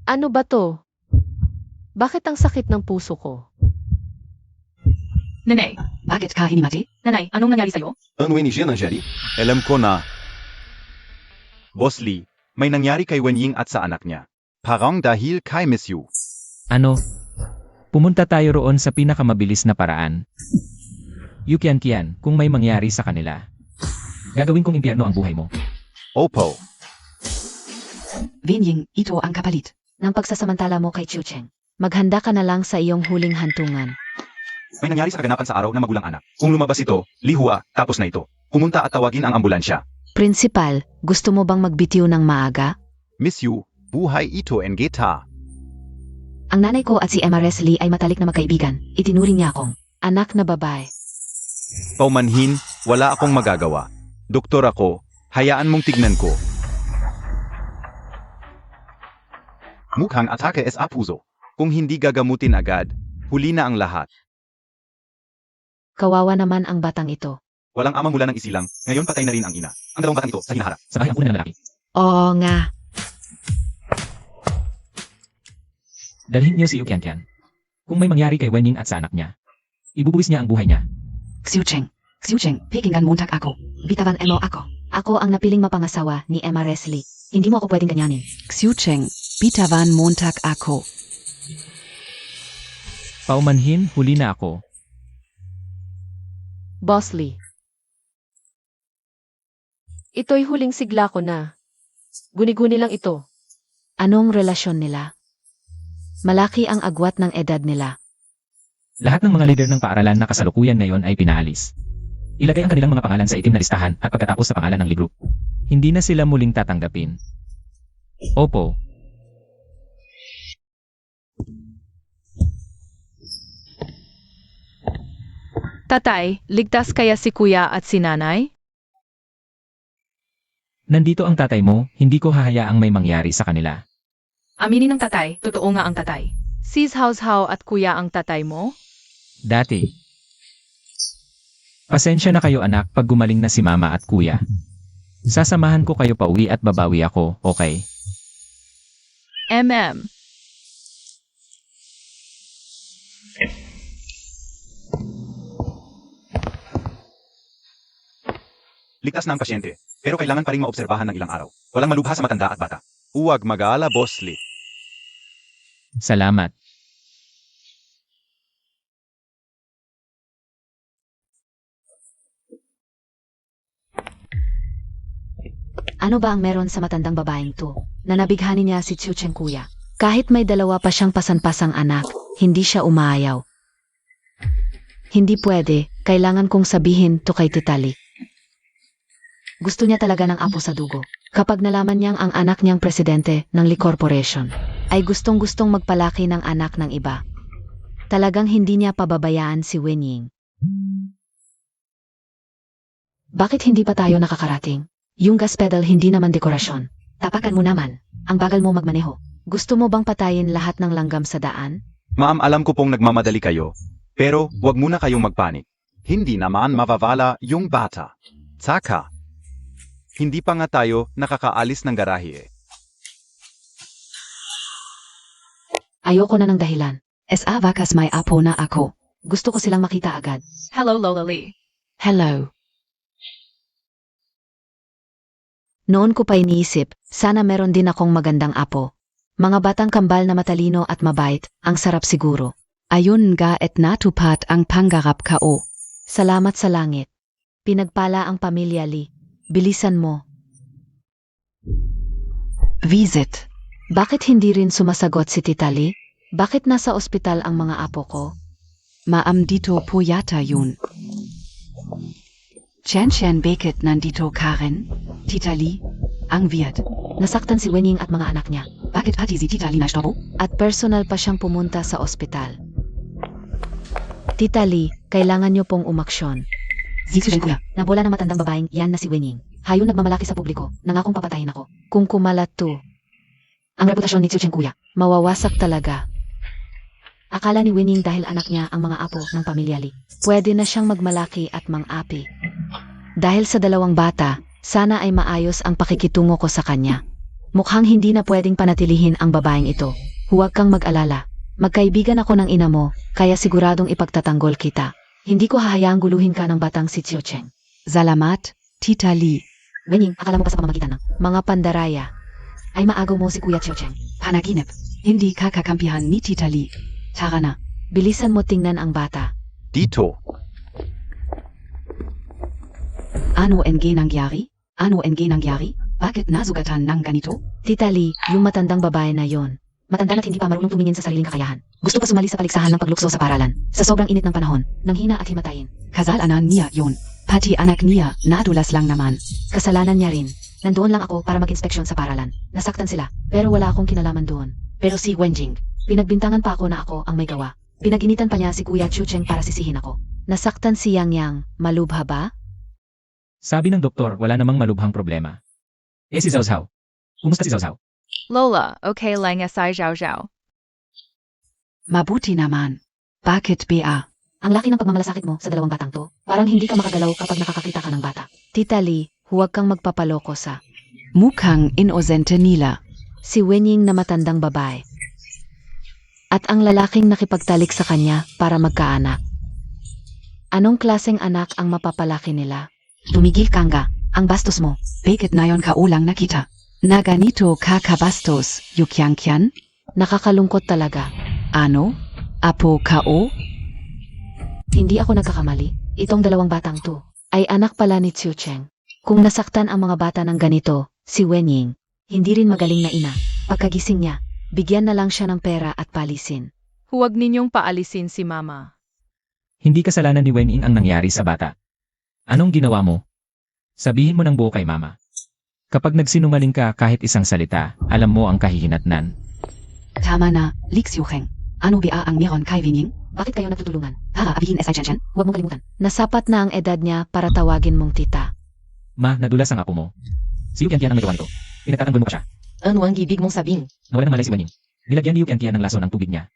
Ano ba to? Bakit ang sakit ng puso ko? Nanay, Bakit ka hinimati? nanay, anong nangyari sa'yo? Ano ni siya ng Jerry? Alam ko na, Boss Lee, may nangyari kay Wenying at sa anak niya. parang dahil kay Miss Yu. Ano? Pumunta tayo roon sa pinakamabilis na paraan. Yukian-kian, kung may mangyari sa kanila. Gagawin kong impyerno ang buhay mo. Opo. Vinying, ito ang kapalit. Ng pagsasamantala mo kay Chiu Cheng. Maghanda ka na lang sa iyong huling hantungan. May nangyari sa kaganapan sa araw na magulang anak. Kung lumabas ito, lihua, tapos na ito. Pumunta at tawagin ang ambulansya. Principal, gusto mo bang magbitiw ng maaga? Miss Yu, buhay ito en geta. Ang nanay ko at si Emma Leslie ay matalik na magkaibigan. Itinuring niya akong anak na babae. Paumanhin, wala akong magagawa. Doktor ako, hayaan mong tignan ko. Mukhang atake es apuso. Kung hindi gagamutin agad, huli na ang lahat. Kawawa naman ang batang ito. Walang ama mula ng isilang, ngayon patay na rin ang ina. Ang dalawang batang ito sa hinaharap. Sa bahay ang una ng lalaki. Oo nga. Dalhin niyo si Yukian-kian. Kung may mangyari kay Wenying at sa anak niya, ibubuwis niya ang buhay niya. Xiu Cheng, pikingan Montag ako. Bitawan mo ako. Ako ang napiling mapangasawa ni Emma Leslie. Hindi mo ako pwedeng ganyanin. Xiu Cheng, bitawan Montag ako. Paumanhin, huli na ako. Boss Lee. Ito'y huling sigla ko na. Guni-guni lang ito. Anong relasyon nila? Malaki ang agwat ng edad nila. Lahat ng mga leader ng paaralan na kasalukuyan ngayon ay pinaalis. Ilagay ang kanilang mga pangalan sa itim na listahan at pagkatapos sa pangalan ng libro. Hindi na sila muling tatanggapin. Opo. Tatay, ligtas kaya si kuya at si nanay? Nandito ang tatay mo, hindi ko hahayaang may mangyari sa kanila. Aminin ng tatay, totoo nga ang tatay. Sis Hao at kuya ang tatay mo? Dati. Pasensya na kayo anak pag gumaling na si mama at kuya. Sasamahan ko kayo pauwi at babawi ako, okay? MM. Ligtas na ang pasyente, pero kailangan pa rin maobserbahan ng ilang araw. Walang malubha sa matanda at bata. Huwag mag-aala, Boss Lee. Salamat. Ano ba ang meron sa matandang babaeng to? Nanabighanin niya si Chiu Cheng kuya. Kahit may dalawa pa siyang pasan-pasang anak, hindi siya umaayaw. Hindi pwede, kailangan kong sabihin to kay Titali. Gusto niya talaga ng apo sa dugo. Kapag nalaman niyang ang anak niyang presidente ng Lee Corporation, ay gustong-gustong magpalaki ng anak ng iba. Talagang hindi niya pababayaan si Wenying. Bakit hindi pa tayo nakakarating? Yung gas pedal hindi naman dekorasyon. Tapakan mo naman. Ang bagal mo magmaneho. Gusto mo bang patayin lahat ng langgam sa daan? Ma'am, alam ko pong nagmamadali kayo. Pero huwag muna kayong magpanik. Hindi naman mavawala yung bata. Tsaka, hindi pa nga tayo nakakaalis ng garahe eh. Ayoko na ng dahilan. Sa wakas may apo na ako. Gusto ko silang makita agad. Hello, Lola Lee. Hello. Noon ko pa iniisip, sana meron din akong magandang apo. Mga batang kambal na matalino at mabait, ang sarap siguro. Ayun nga et natupad ang pangarap ko. Salamat sa langit. Pinagpala ang pamilya Lee. Bilisan mo. Visit. Bakit hindi rin sumasagot si Tita Lee? Bakit nasa ospital ang mga apo ko? Maam dito po yata yun. Chen bakit nandito Karen? Tita Lee? Ang weird. Nasaktan si Wenying at mga anak niya. Bakit pati si Tita Lee nastorbo? At personal pa siyang pumunta sa ospital. Tita Lee, kailangan niyo pong umaksyon. Zixuchen kuya. Nabola ng matandang babaeng yan na si Wenying. Hayo nagmamalaki sa publiko, nangakong papatayin ako. Kung kumalat to, Ang reputasyon ni Zixuchen kuya. mawawasak talaga. Akala ni Wenying dahil anak niya ang mga apo ng pamilya Lee. Pwede na siyang magmalaki at mang-api. Dahil sa dalawang bata, sana ay maayos ang pakikitungo ko sa kanya. Mukhang hindi na pwedeng panatilihin ang babaeng ito. Huwag kang mag-alala. Magkaibigan ako ng ina mo, kaya siguradong ipagtatanggol kita. Hindi ko hahayaang guluhin ka ng batang si Xiao Cheng. Salamat, Tita Lee. Wenying, akala mo pa sa pamamagitan ng mga pandaraya ay maagaw mo si Kuya Xiao Cheng. Panaginip. Hindi kakakampihan ni Tita Lee. Tara na. Bilisan mo tingnan ang bata. Dito. Ano nangyari? Ano nangyari? Bakit nasugatan ng ganito? Tita Lee, yung matandang babae na yon. Matanda na't hindi pa marunong tumingin sa sariling kakayahan. Gusto pa sumali sa paligsahan ng paglukso sa paralan. Sa sobrang init ng panahon, nang hina at himatayin. Kasalanan niya yun. Pati anak niya, nadulas lang naman. Kasalanan niya rin. Nandoon lang ako para mag-inspeksyon sa paralan. Nasaktan sila, pero wala akong kinalaman doon. Pero si Wenjing, pinagbintangan pa ako na ako ang may gawa. Pinaginitan pa niya si Kuya Chu Cheng para sisihin ako. Nasaktan si Yang Yang, malubha ba? Sabi ng doktor, wala namang malubhang problema. Si Zhao Zhao. Kumusta si Zhao Zhao? Lola, okay lang asay Zhao Zhao. Mabuti naman. Bakit ba? Ang laki ng pagmamalasakit mo sa dalawang batang to. Parang hindi ka makagalaw kapag nakakakita ka ng bata. Tita Lee, huwag kang magpapaloko sa Mukhang inosente nila. si Wenying na matandang babae. At ang lalaking nakipagtalik sa kanya para magkaanak. Anong klaseng anak ang mapapalaki nila? Tumigil ka nga. Ang bastos mo. Bakit na yon ka ulang nakita? Na ganito ka kabastos, Yukyangkyan? Nakakalungkot talaga. Ano? Apo kao? Hindi ako nagkakamali. Itong dalawang batang to ay anak pala ni Xiao Cheng. Kung nasaktan ang mga bata ng ganito, si Wenying, hindi rin magaling na ina. Pagkagising niya, bigyan na lang siya ng pera at palisin. Huwag ninyong paalisin si Mama. Hindi kasalanan ni Wenying ang nangyari sa bata. Anong ginawa mo? Sabihin mo ng buo kay Mama. Kapag nagsinungaling ka kahit isang salita, alam mo ang kahihinatnan. Tama na, Lixiucheng. Ano ba ang meron kay Vinying? Bakit kayo nagtutulungan? Para abihin sa Chen. Huwag mong kalimutan. Nasapat na ang edad niya para tawagin mong tita. Ma, nadulas ang apo mo. Si Yukian ang may gawa nito. Pinagtatanggol mo pa siya. Ano ang ibig mong sabihin? Nawala ng malay si Wenying. Nilagyan ni Yukian ng laso ng tubig niya.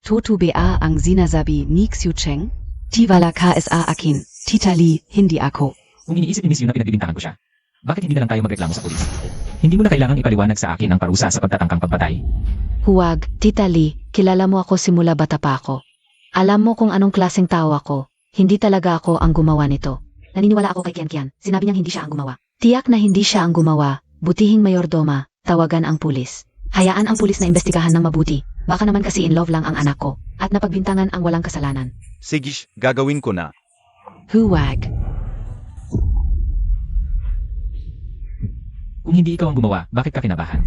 Toto ba ang sinasabi ni Xiucheng? Tiwala ka sa akin, Tita Lee, hindi ako. Kung iniisip ni Miss Yu na pinagbibintangan ko siya, bakit hindi na lang tayo magreklamo sa pulis? Hindi mo na kailangang ipaliwanag sa akin ang parusa sa pagtatangkang pagpatay. Huwag, Tita Lee, kilala mo ako simula bata pa ako. Alam mo kung anong klaseng tao ako. Hindi talaga ako ang gumawa nito. Naniniwala ako kay Kian. Sinabi niyang hindi siya ang gumawa. Tiyak na hindi siya ang gumawa. Butihing mayordoma, tawagan ang pulis. Hayaan ang pulis na imbestigahan ng mabuti. Baka naman kasi in love lang ang anak ko. At napagbintangan ang walang kasalanan. Sige, gagawin ko na. Huwag. Kung hindi ikaw ang gumawa, bakit ka kinabahan?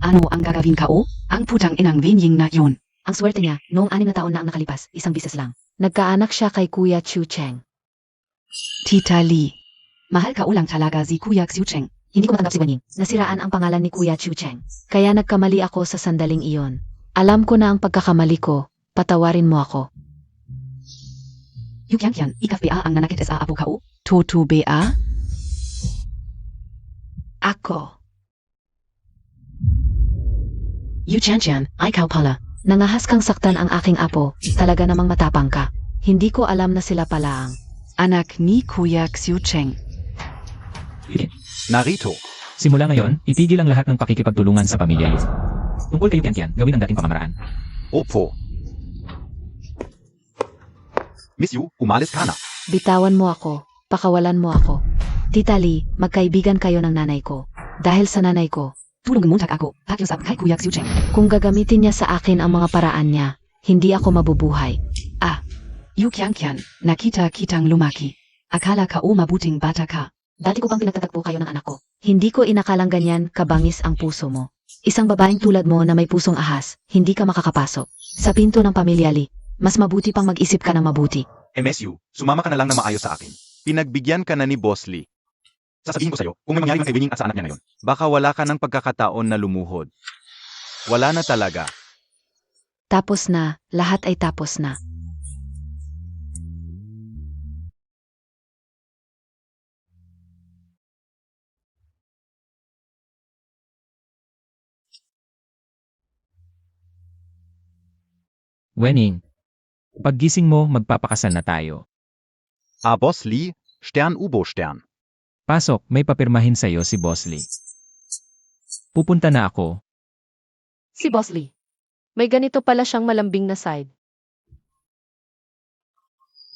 Ano ang gagawin ka o? Ang putang inang Vinying na yun. Ang swerte niya, noong 6 na taon na ang nakalipas, isang bisis lang. Nagkaanak siya kay Kuya Chu Cheng. Tita Lee. Mahal ka ulang talaga si Kuya Xiucheng. Hindi ko matanggap si Wenying. Nasiraan ang pangalan ni Kuya Chu Cheng. Kaya nagkamali ako sa sandaling iyon. Alam ko na ang pagkakamali ko, patawarin mo ako. Yu Qiang ikaf ba ang nanakit sa apo kao? Toto ba? Ako. Yu Qiang, ikaw pala. Nangahas kang saktan ang aking apo, talaga namang matapang ka. Hindi ko alam na sila pala ang Anak ni Kuya Xiu Cheng. Narito. Simula ngayon, itigil ang lahat ng pakikipagtulungan sa pamilya Yu. Tungkol kay Yu Qian, gawin ang dating pamamaraan. Opo. Miss Yu, umalis ka na. bitawan mo ako, pakawalan mo ako. Tita Lee, magkaibigan kayo ng nanay ko. Dahil sa nanay ko, Tulungan mo ako. Pakiusap kay Kuya Xiu Cheng. kung gagamitin niya sa akin ang mga paraan niya, hindi ako mabubuhay. Yu Qiang, nakita kitang lumaki. Akala ka mabuting bata ka. Dati ko bang pinagtatagpo kayo ng anak ko? Hindi ko inakalang ganyan kabangis ang puso mo. Isang babaeng tulad mo na may pusong ahas, hindi ka makakapasok. Sa pinto ng pamilya Lee, mas mabuti pang mag-isip ka ng mabuti. MSU, sumama ka na lang na maayos sa akin. Pinagbigyan ka na ni Boss Lee. Sasabihin ko sa'yo, kung may mangyari man kay Winning at sa anak niya ngayon, baka wala ka ng pagkakataon na lumuhod. Wala na talaga. Tapos na, lahat ay tapos na. Wenning, paggising mo, magpapakasal na tayo. Boss Lee, Stern Ubo Stern. Pasok, may papirmahin sa'yo si Boss Lee. Pupunta na ako. Si Boss Lee. May ganito pala siyang malambing na side.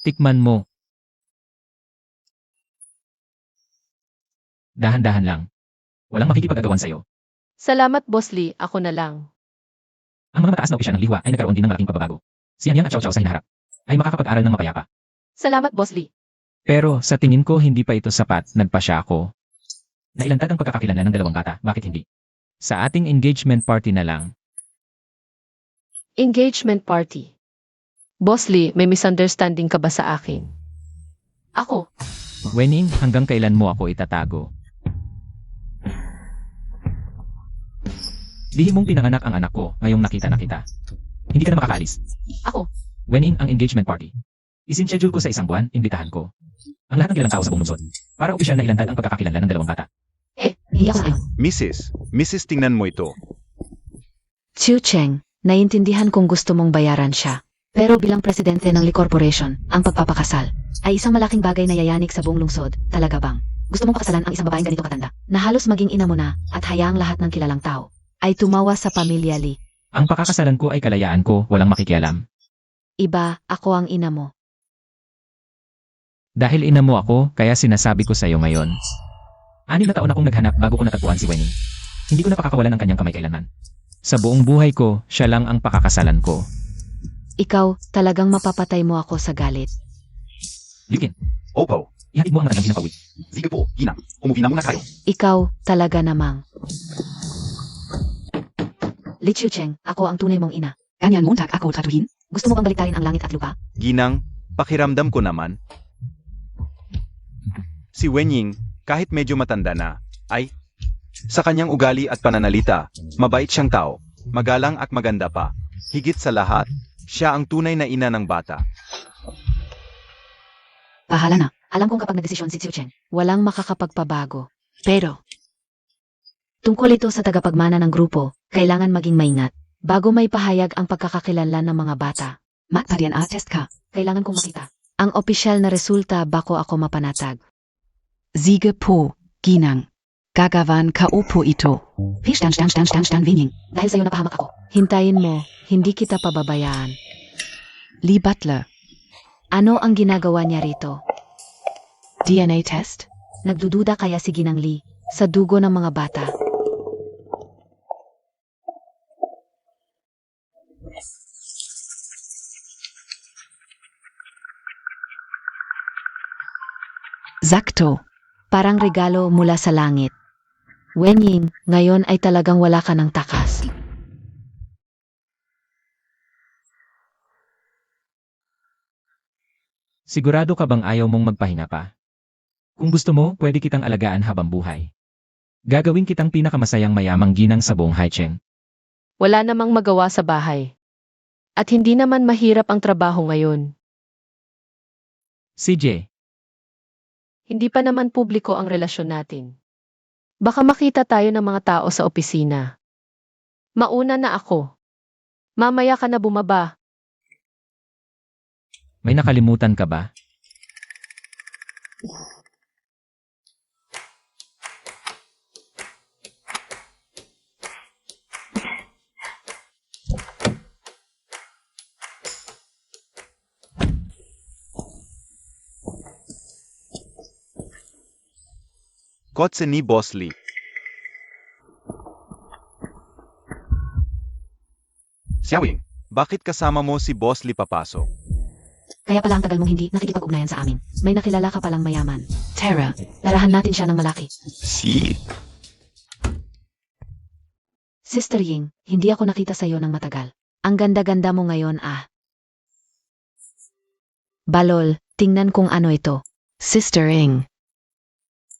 Tikman mo. Dahan-dahan lang. Walang makikipag-agawan sa'yo. Salamat Boss Lee, ako na lang. Ang mga mataas na opisyal ng liwa ay nagkaroon din ng malaking pagbabago. Si Yang Yang at Chow Chow sa hinaharap ay makakapag-aral ng mapayapa. Salamat Boss Lee. Pero sa tingin ko hindi pa ito sapat, nagpasya ako. Nailantad ang pagkakakilanlan ng dalawang bata, bakit hindi? Sa ating engagement party na lang. Engagement party. Boss Lee, may misunderstanding ka ba sa akin? Ako. Wenning, hanggang kailan mo ako itatago? Lihim mong pinanganak ang anak ko ngayong nakita na kita. Hindi ka na makakaalis. Ako. Wenning, ang engagement party. Isinschedule ko sa isang buwan, imbitahan ko. Ang lahat ng kilang tao sa buong lungsod. Para opisyal na ilantad ang pagkakakilanlan ng dalawang bata. Hindi ako sa'yo. Mrs. tingnan mo ito. Xiu Cheng, naiintindihan kong gusto mong bayaran siya. Pero bilang presidente ng Lee Corporation, ang pagpapakasal ay isang malaking bagay na yayanik sa buong lungsod. Talaga bang? Gusto mong pakasalan ang isang babaeng ganito katanda na halos maging ina mo na at hayaang lahat ng kilalang tao ay tumawa sa pamilya Lee. Ang pakakasalan ko ay kalayaan ko, walang makikialam. Iba, ako ang ina mo. Dahil ina mo ako, kaya sinasabi ko sa'yo ngayon. 6 na taon akong naghanap bago ko natagpuan si Wenning. Hindi ko na pakakawalan ng kanyang kamay kailanman. Sa buong buhay ko, siya lang ang pakakasalan ko. Ikaw, talagang mapapatay mo ako sa galit. Yukin, Opo. ihatid mo ang matandang hinapawid. Sige po, Ginang. Umuwi na muna kayo. Ikaw, talaga namang. Lee Xiu Cheng, ako ang tunay mong ina. Ganyan mo ako tratuhin? Gusto mo bang baliktarin ang langit at lupa? Ginang, pakiramdam ko naman. Si Wenying, kahit medyo matanda na, ay sa kanyang ugali at pananalita, mabait siyang tao, magalang at maganda pa. Higit sa lahat, siya ang tunay na ina ng bata. Bahala na. Alam kong kapag nagdesisyon si Xiu Cheng, walang makakapagpabago. Pero, tungkol ito sa tagapagmana ng grupo, kailangan maging maingat. Bago may pahayag ang pagkakakilanlan ng mga bata, Magparian test ka. kailangan kong makita ang opisyal na resulta bako ako mapanatag. Siege po, Ginang. Gagawan ka po ito. Winning. Dahil sa'yo napahamak ako. Hintayin mo, hindi kita pababayaan. Lee Butler. Ano ang ginagawa niya rito? DNA test? Nagdududa kaya si Ginang Lee sa dugo ng mga bata? Sakto. Parang regalo mula sa langit. Wenying, ngayon ay talagang wala ka ng takas. Sigurado ka bang ayaw mong magpahinga pa? Kung gusto mo, pwede kitang alagaan habang buhay. Gagawin kitang pinakamasayang mayamang ginang sa buong Haicheng. Wala namang magawa sa bahay. At hindi naman mahirap ang trabaho ngayon. CJ, Hindi pa naman publiko ang relasyon natin. Baka makita tayo ng mga tao sa opisina. Mauna na ako. Mamaya ka na bumaba. may nakalimutan ka ba? Kotse ni Boss Lee. Xiaowing, bakit kasama mo si Boss Lee papasok? Kaya pala ang tagal mong hindi nakikipag-ugnayan sa amin. May nakilala ka palang mayaman. Tara, larahan natin siya ng malaki. Si? Sister Ying, hindi ako nakita sa'yo ng matagal. Ang ganda-ganda mo ngayon Balol, tingnan kung ano ito. Sister Ying.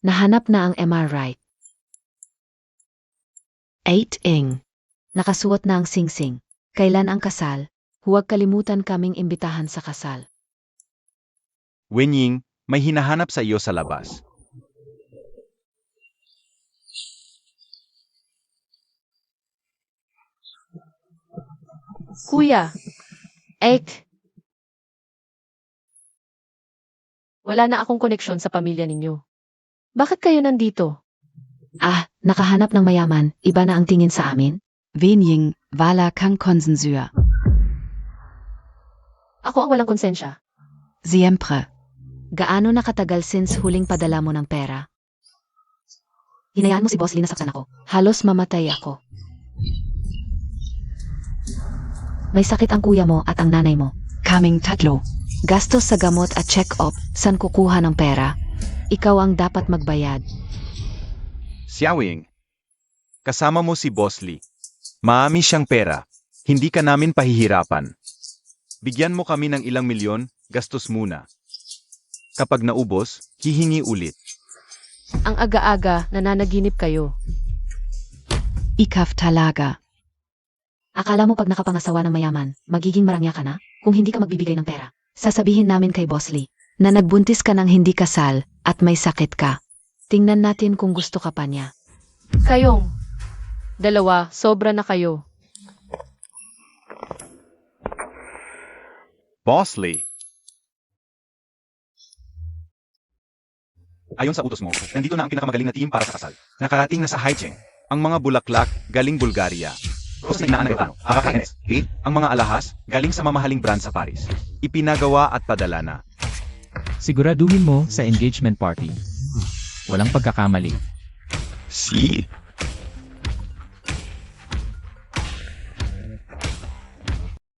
Nahanap na ang MR right. 8 Ying. Nakasuot na ang singsing. Kailan ang kasal? Huwag kalimutan kaming imbitahan sa kasal. Wenying, may hinahanap sa iyo sa labas. Kuya. Ek. Wala na akong koneksyon sa pamilya ninyo. Bakit kayo nandito? Nakahanap ng mayaman, iba na ang tingin sa amin. Wenying, wala kang konsensya. Ako ang walang konsensya. Siempre. Gaano nakatagal since huling padala mo ng pera? Hinayaan mo si Boss Lee nasaktan ako. Halos mamatay ako. May sakit ang kuya mo at ang nanay mo. Kaming tatlo. Gastos sa gamot at check-up, saan kukuha ng pera? Ikaw ang dapat magbayad. Xiaowing, kasama mo si Boss Lee. Maami siyang pera. Hindi ka namin pahihirapan. Bigyan mo kami ng ilang milyon, gastos muna. Kapag naubos, hihingi ulit. Ang aga-aga, nananaginip kayo. Ikaf talaga. Akala mo pag nakapangasawa ng mayaman, magiging marangya ka na? Kung hindi ka magbibigay ng pera, sasabihin namin kay Boss Lee. Na nagbuntis ka ng hindi kasal at may sakit ka. Tingnan natin kung gusto ka pa niya. Kayong. Dalawa, sobra na kayo. Boss Lee. Ayon sa utos mo, nandito na ang pinakamagaling na team para sa kasal. Nakarating na sa Haicheng. Ang mga bulaklak, galing Bulgaria. Rosas na inaanay ang mga alahas, galing sa mamahaling brand sa Paris. Ipinagawa at padala na. Siguraduhin mo sa engagement party. Walang pagkakamali. Si?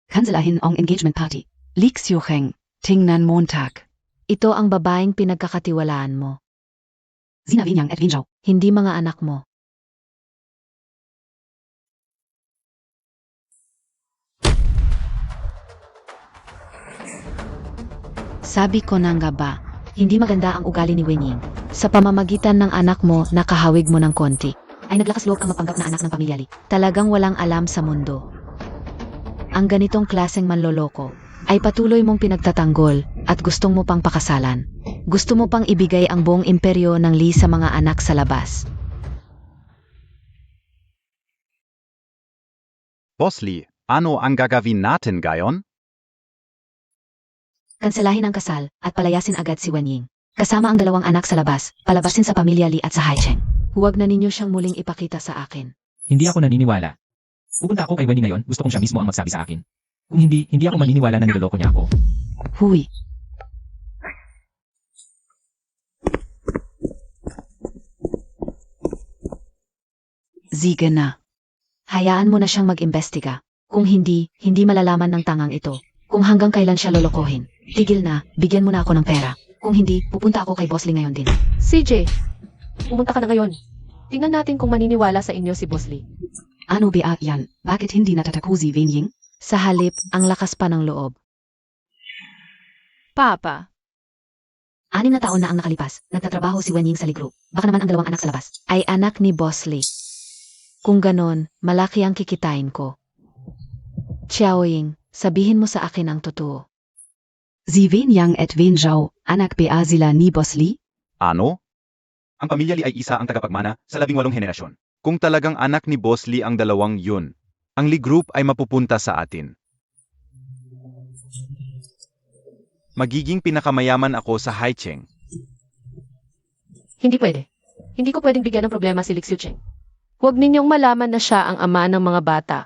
Kanselahin ang engagement party. Lik Xiuheng, tingnan Montag. Ito ang babaeng pinagkakatiwalaan mo. Zina Winyang at Winzhao. Hindi mga anak mo. Sabi ko na nga ba, Hindi maganda ang ugali ni Wenying. sa pamamagitan ng anak mo, nakahawig mo ng konti. Ay naglakas loob ang mapanggap na anak ng pamilya Lee. Talagang walang alam sa mundo. Ang ganitong klaseng manloloko ay patuloy mong pinagtatanggol at gustong mo pang pakasalan. Gusto mo pang ibigay ang buong imperyo ng Lee sa mga anak sa labas. Boss Lee, ano ang gagawin natin gayon? Kanselahin ang kasal at palayasin agad si Wenying. Kasama ang dalawang anak sa labas, palabasin sa pamilya Lee at sa Haicheng. Huwag na ninyo siyang muling ipakita sa akin. Hindi ako naniniwala. Pupunta ako kay Wendy ngayon, gusto kong siya mismo ang magsabi sa akin. Kung hindi ako maniniwala na niloloko niya ako. Huy. Sige na. Hayaan mo na siyang mag-imbestiga. Kung hindi malalaman ng tangang ito. Kung hanggang kailan siya lolokohin. Tigil na, bigyan mo na ako ng pera. Kung hindi, pupunta ako kay Boss Lee ngayon din. CJ, pumunta ka na ngayon. Tingnan natin kung maniniwala sa inyo si Boss Lee. Ano ba yan? Bakit hindi natataku si Wenying? Sa halip, ang lakas pa ng loob. Papa, 6 na taon na ang nakalipas. Nagtatrabaho si Wenying sa Lee Group. Baka naman ang dalawang anak sa labas. Ay anak ni Boss Lee. Kung ganon, malaki ang kikitain ko. Xiaoying, Sabihin mo sa akin ang totoo. Si Wen Yang at Wen Zhao, anak ba sila ni Boss Lee? Ano? Ang pamilya Lee ay isa ang tagapagmana sa 18 henerasyon. Kung talagang anak ni Boss Lee ang dalawang yun, ang Lee Group ay mapupunta sa atin. Magiging pinakamayaman ako sa Haicheng. Hindi pwede. Hindi ko pwedeng bigyan ng problema si Li Xiucheng. Huwag ninyong malaman na siya ang ama ng mga bata.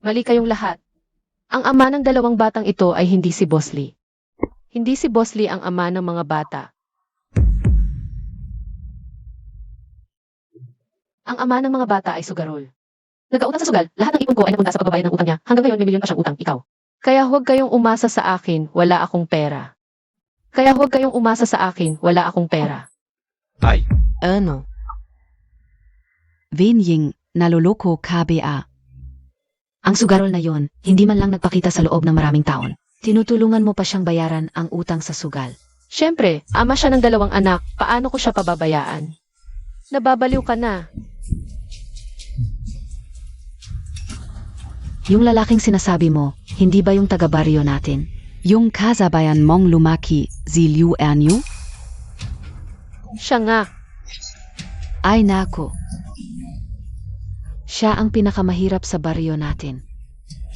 Mali kayong lahat. Ang ama ng dalawang batang ito ay hindi si Boss Lee. Hindi si Boss Lee ang ama ng mga bata. Ang ama ng mga bata ay sugarol. Nagkautang sa sugal, lahat ng ipon ko ay napunta sa pagbabayad ng utang niya. Hanggang ngayon may milyon pa siyang utang, ikaw. Kaya huwag kayong umasa sa akin, wala akong pera. Kaya huwag kayong umasa sa akin, wala akong pera. Ay, Ano? Wen Ying, naloloko ka ba? Ang sugarol na yon, hindi man lang nagpakita sa loob ng maraming taon. Tinutulungan mo pa siyang bayaran ang utang sa sugal. Siyempre, ama siya ng dalawang anak, paano ko siya pababayaan? Nababaliw ka na. Yung lalaking sinasabi mo, hindi ba yung taga-baryo natin? Yung kasabayan mong lumaki, si Liu Erniu? Siya nga. Ay nako. Siya ang pinakamahirap sa baryo natin.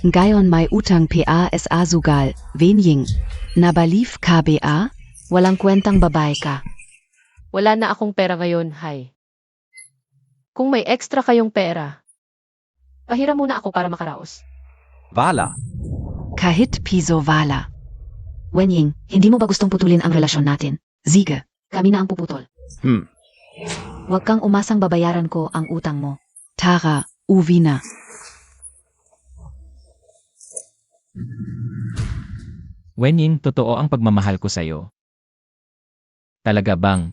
Ngayon may utang pa sa sugal, Wen Ying. Nabalif ka ba? Walang kwentang babae ka. Wala na akong pera ngayon, hay. Kung may extra kayong pera, pahiram muna ako para makaraos. Vala. Kahit piso wala. Wen Ying, hindi mo ba gustong putulin ang relasyon natin? Sige. Kami na ang puputol. Huwag kang umasang babayaran ko ang utang mo. Tara, uwi na. Wenying, totoo ang pagmamahal ko sa'yo. Talaga bang?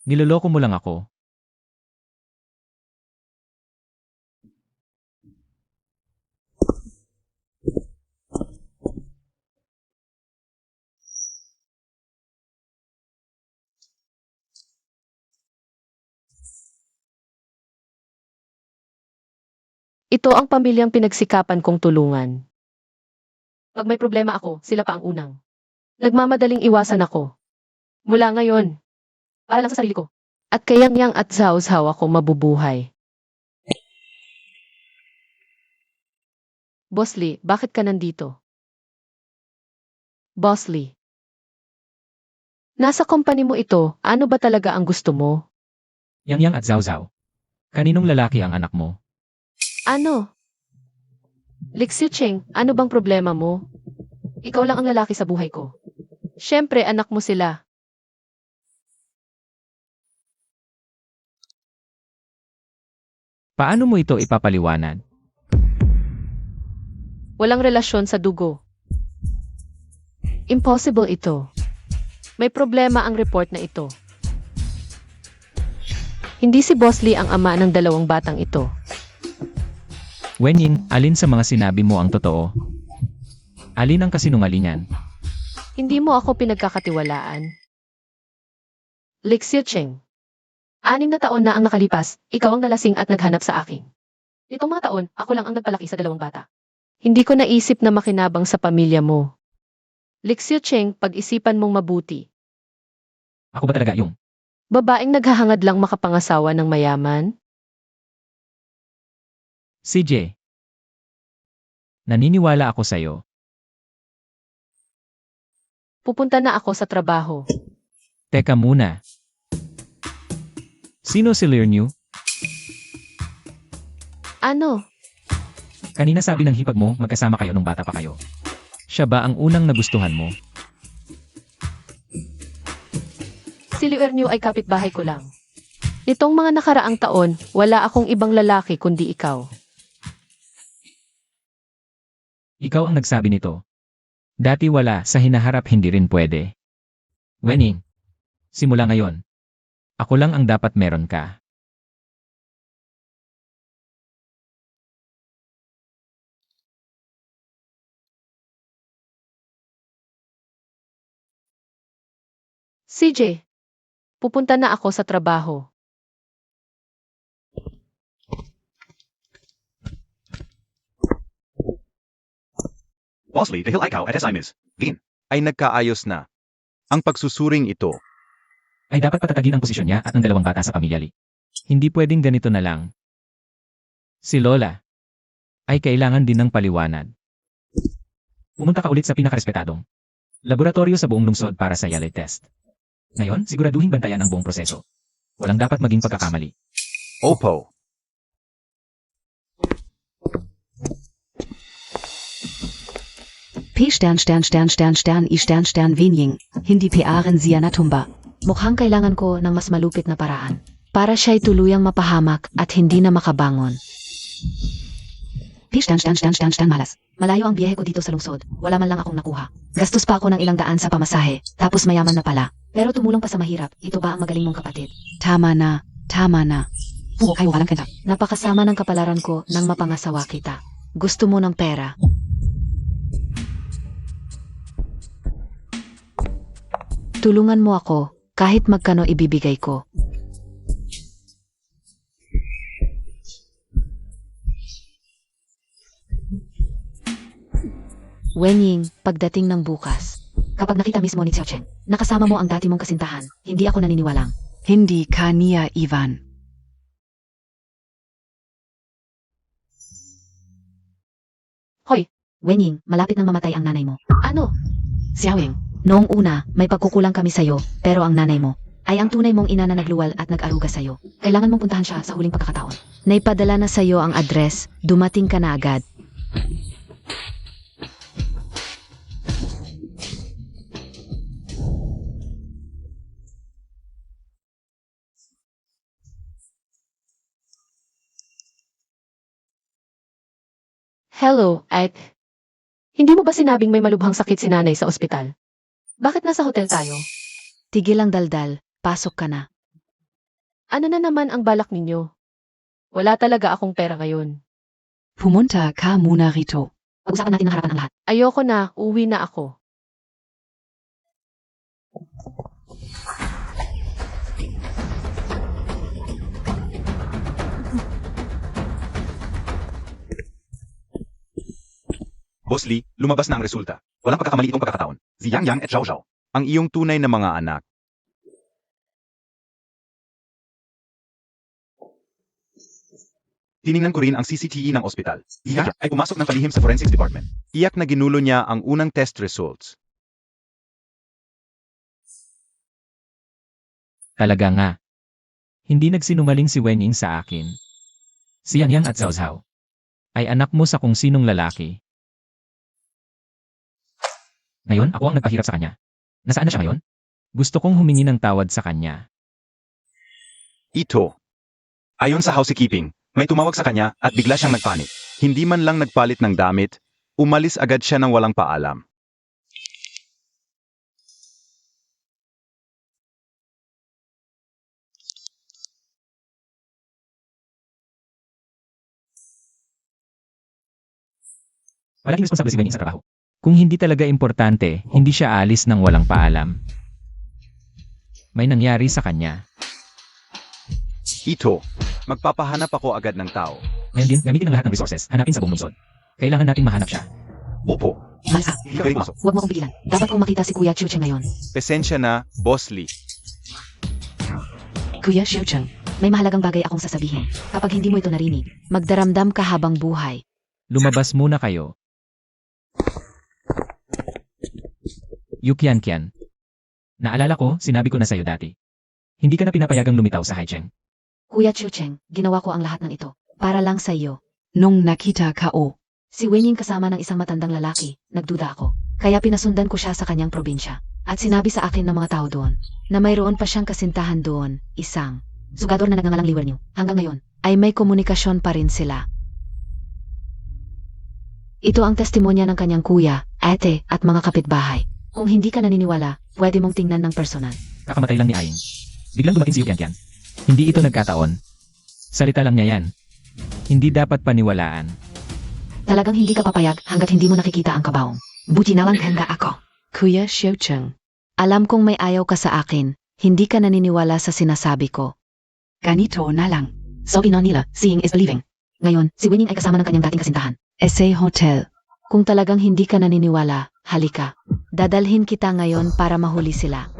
Niloloko mo lang ako. Ito ang pamilyang pinagsikapan kong tulungan. Pag may problema ako, sila pa ang unang. Nagmamadaling iwasan ako. Mula ngayon, para lang sa sarili ko. At kayang yang at Zhao ako mabubuhay. Boss Lee, bakit ka nandito? Boss Lee. Nasa company mo ito, ano ba talaga ang gusto mo? Yang at Zhao. Kaninong lalaki ang anak mo? Ano? Li Xiucheng, ano bang problema mo? Ikaw lang ang lalaki sa buhay ko. Siyempre, anak mo sila. Paano mo ito ipapaliwanag? Walang relasyon sa dugo. Impossible ito. May problema ang report na ito. Hindi si Boss Lee ang ama ng dalawang batang ito. Wenying, alin sa mga sinabi mo ang totoo? Alin ang kasinungalingan? Hindi mo ako pinagkakatiwalaan. Li Xiucheng. 6 na taon na ang nakalipas, ikaw ang nalasing at naghanap sa akin. Itong mga taon, ako lang ang nagpalaki sa dalawang bata. Hindi ko naisip na makinabang sa pamilya mo. Li Xiucheng, pag-isipan mong mabuti. Ako ba talaga yung? Babaeng naghahangad lang makapangasawa ng mayaman? CJ. Naniniwala ako sa'yo. Pupunta na ako sa trabaho. Teka muna. Sino si Liu? Ano? Kanina sabi ng hipag mo, magkasama kayo nung bata pa kayo. Siya ba ang unang nagustuhan mo? Si Liu Erniu ay kapitbahay ko lang. Nitong mga nakaraang taon, wala akong ibang lalaki kundi ikaw. Ikaw ang nagsabi nito. Dati wala, sa hinaharap hindi rin pwede. Wenying. Simula ngayon. Ako lang ang dapat meron ka. CJ, pupunta na ako sa trabaho. Bosley, dahil ikaw at SI Miss. Ay nagkaayos na. Ang pagsusuring ito, Ay dapat patatagin ang posisyon niya at ng dalawang bata sa pamilya Lee. Hindi pwedeng ganito na lang. Si Lola ay kailangan din ng paliwanag. Pumunta ka ulit sa pinakarespetadong laboratorio sa buong lungsod para sa YALE test. Ngayon, siguraduhin bantayan ang buong proseso. Walang dapat maging pagkakamali. Opo. P Wenying, hindi P.Aren Tumba. Mukhang kailangan ko ng mas malupit na paraan para siya'y tuluyang mapahamak at hindi na makabangon. P Malas. Malayo ang biyahe ko dito sa lungsod. Wala man lang akong nakuha. Gastos pa ako ng ilang daan sa pamasahe, tapos mayaman na pala. Pero tumulong pa sa mahirap. Ito ba ang magaling mong kapatid? Tama na. Puro kayo walang kanta. Napakasama ng kapalaran ko nang mapangasawa kita. Gusto mo ng pera? Tulungan mo ako, kahit magkano ibibigay ko. Wenying, pagdating ng bukas. Kapag nakita mismo ni Xiao Cheng, nakasama mo ang dati mong kasintahan, hindi ako naniniwalang. Hindi ka niya, Ivan. Hoy, Wenying, malapit nang mamatay ang nanay mo. Ano? Xiaoying, noong una, may pagkukulang kami sa'yo, pero ang nanay mo ay ang tunay mong ina na nagluwal at nag-aruga sa'yo. Kailangan mong puntahan siya sa huling pagkakataon. Naipadala na sa'yo ang address, dumating ka na agad. Hello, Ike. Hindi mo ba sinabing may malubhang sakit si nanay sa ospital? Bakit nasa hotel tayo? Tigil ang daldal, pasok ka na. Ano na naman ang balak ninyo? Wala talaga akong pera ngayon. Pumunta ka muna rito. Pag-usapan natin ang harapan ng lahat. Ayoko na, uwi na ako. Bosley, lumabas na ang resulta. Walang pagkakamali itong pagkakataon. Si Yang Yang at Zhao Zhao. ang iyong tunay na mga anak. Tiningnan ko rin ang CCTV ng ospital. Iyak ay pumasok ng palihim sa forensics department. Tiyak na ginulo niya ang unang test results. Talaga nga. Hindi nagsinungaling si Wenying sa akin. Si Yang Yang at Zhao Zhao ay anak mo sa kung sinong lalaki. Ngayon, ako ang nagpahirap sa kanya. Nasaan na siya ngayon? Gusto kong humingi ng tawad sa kanya. Ito. Ayon sa housekeeping, may tumawag sa kanya at bigla siyang nagpanik. Hindi man lang nagpalit ng damit, umalis agad siya ng walang paalam. Palaging responsable si Wenying sa trabaho. Kung hindi talaga importante, hindi siya aalis ng walang paalam. May nangyari sa kanya. Ito. Magpapahanap ako agad ng tao. Ngayon din, gamitin ang lahat ng resources, hanapin sa buong lungsod. Kailangan nating mahanap siya. Opo. Malsa, Hindi ka rin pumasok. huwag mo akong pigilan. Dapat kong makita si Kuya Chiucheng ngayon. Pasensya na, Boss Lee. Kuya Chiucheng, may mahalagang bagay akong sasabihin. Kapag hindi mo ito narinig, magdaramdam ka habang buhay. Lumabas muna kayo. Yukian-kian. Naalala ko, sinabi ko na sa'yo dati. Hindi ka na pinapayagang lumitaw sa Haicheng. Kuya Chiucheng, ginawa ko ang lahat ng ito. Para lang sa iyo. Nung nakita ka si Wenying kasama ng isang matandang lalaki, nagduda ako. Kaya pinasundan ko siya sa kanyang probinsya. At sinabi sa akin ng mga tao doon, na mayroon pa siyang kasintahan doon, isang sugador na nagngangalang Liwer Niu. Hanggang ngayon, ay may komunikasyon pa rin sila. Ito ang testimonya ng kanyang kuya, ate, at mga kapitbahay. Kung hindi ka naniniwala, pwede mong tingnan ng personal. Kakamatay lang ni Aing. Biglang dumating si Yukian-kian. Hindi ito nagkataon. Salita lang niya yan. Hindi dapat paniwalaan. Talagang hindi ka papayag hanggat hindi mo nakikita ang kabaong. Buti na lang handa ako. Kuya Chiucheng, alam kong may ayaw ka sa akin. Hindi ka naniniwala sa sinasabi ko. Ganito na lang. Sabi na nila, seeing is believing. Ngayon, si Wenying ay kasama ng kanyang dating kasintahan. SA Hotel. Kung talagang hindi ka naniniwala, halika. Dadalhin kita ngayon para mahuli sila.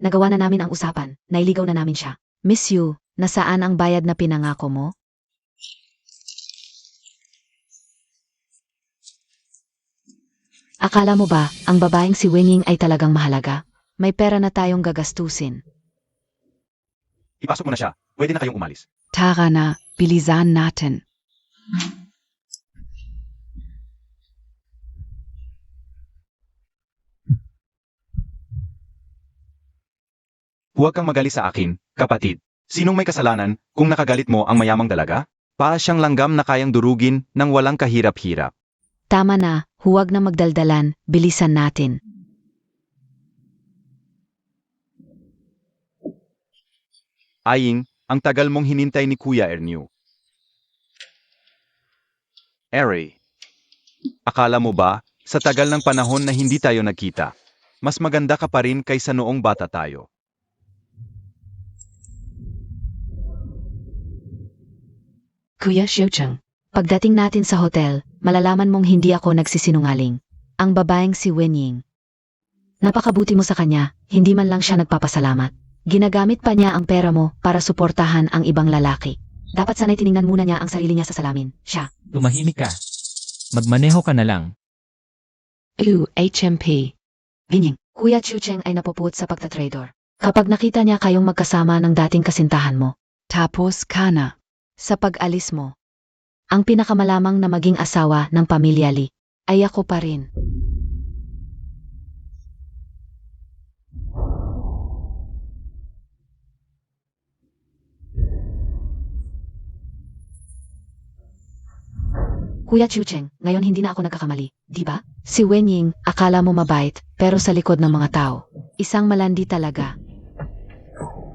Nagawa na namin ang usapan. Nailigaw na namin siya. Miss Yu, nasaan ang bayad na pinangako mo? Akala mo ba, ang babaeng si Wenying ay talagang mahalaga? May pera na tayong gagastusin. Ipasok mo na siya. Pwede na kayong umalis. Tara na, bilisan natin. Huwag kang magalit sa akin, kapatid. Sinong may kasalanan kung nakagalit mo ang mayamang dalaga? Para siyang langgam na kayang durugin ng walang kahirap-hirap. Tama na, huwag na magdaldalan, bilisan natin. Aying, ang tagal mong hinintay ni Kuya Ernew. Ere, akala mo ba, sa tagal ng panahon na hindi tayo nagkita, mas maganda ka pa rin kaysa noong bata tayo? Kuya Xiucheng, pagdating natin sa hotel, malalaman mong hindi ako nagsisinungaling. Ang babaeng si Wenying. Napakabuti mo sa kanya, hindi man lang siya nagpapasalamat. Ginagamit pa niya ang pera mo para suportahan ang ibang lalaki. Dapat sana'y tiningnan muna niya ang sarili niya sa salamin. Siya. Tumahimik ka. Magmaneho ka na lang. HMP. Wenying, Kuya Xiucheng ay napupuot sa pagtatrador. Kapag nakita niya kayong magkasama ng dating kasintahan mo, Tapos ka na. sa pag-alis mo, ang pinakamalamang na maging asawa ng pamilya Lee ay ako pa rin. Kuya Xiucheng, ngayon hindi na ako nagkakamali, di ba? Si Wenying, akala mo mabait, pero sa likod ng mga tao, isang malandi talaga.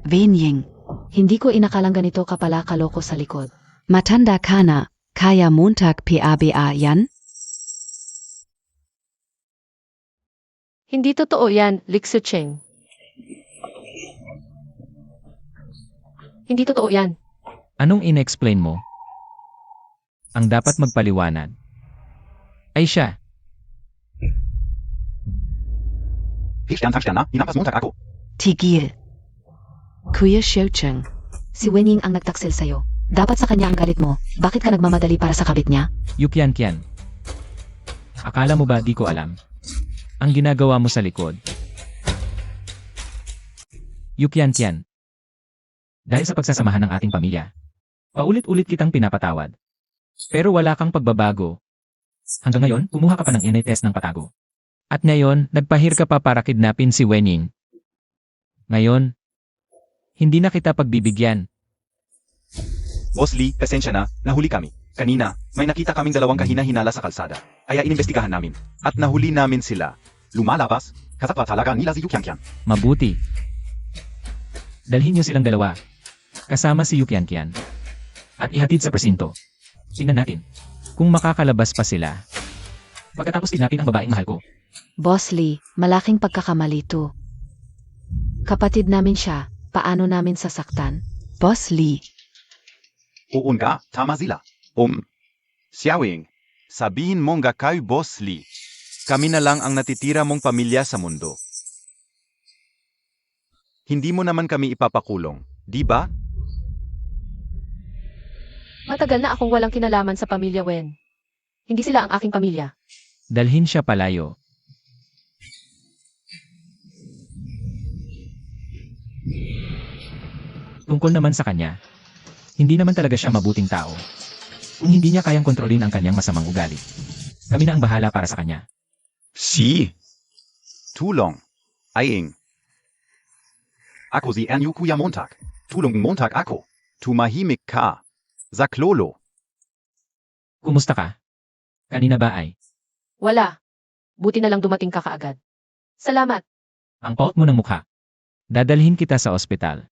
Wenying, Hindi ko inakalang ganito ka pala kaloko sa likod. matanda ka na. Kaya Montag PABA yan? Hindi totoo yan, Lixu Cheng. Hindi totoo yan. Anong in-explain mo? Ang dapat magpaliwanag ay siya. Stern na, hinampas Montag ako. Tigil. Kuya Xiucheng, Si Wenying ang nagtaksil sa'yo. Dapat sa kanya ang galit mo. Bakit ka nagmamadali para sa kabit niya? Yukyan Kian. Akala mo ba di ko alam? Ang ginagawa mo sa likod. Yukyan Kian. Dahil sa pagsasamahan ng ating pamilya, paulit-ulit kitang pinapatawad. Pero wala kang pagbabago. Hanggang ngayon, kumuha ka pa ng NA test ng patago. At ngayon, nagpahir ka pa para kidnapin si Wenying. Ngayon, hindi na kita pagbibigyan. Boss Lee, pasensya na, nahuli kami. Kanina, may nakita kaming dalawang kahina-hinala sa kalsada. Kaya inimbestigahan namin. At nahuli namin sila. Lumalabas, kasapa talaga nila si Yu Qianqian. Mabuti. Dalhin niyo silang dalawa. Kasama si Yukyan Kian. At ihatid sa presinto. Tingnan natin kung makakalabas pa sila. Pagkatapos kinapin ang babaeng mahal ko. Boss Lee, malaking pagkakamali to. Kapatid namin siya, paano namin sasaktan? Boss Lee, Uun ka, tama sila. Xiaowing, sabihin mong kay Boss Lee. Kami na lang ang natitira mong pamilya sa mundo. Hindi mo naman kami ipapakulong, di ba? Matagal na akong walang kinalaman sa pamilya Wen. Hindi sila ang aking pamilya. Dalhin siya palayo. Tungkol naman sa kanya, hindi naman talaga siya mabuting tao. Kung hindi niya kayang kontrolin ang kanyang masamang ugali, kami na ang bahala para sa kanya. Si. Tulong. Aying. Ako si Anyu Kuya Montag. Tulong Montag ako. Tumahimik ka. Zaklolo. Kumusta ka? Kanina ba ay? Wala. Buti na lang dumating ka kaagad. Salamat. Ang paot mo ng mukha. Dadalhin kita sa ospital.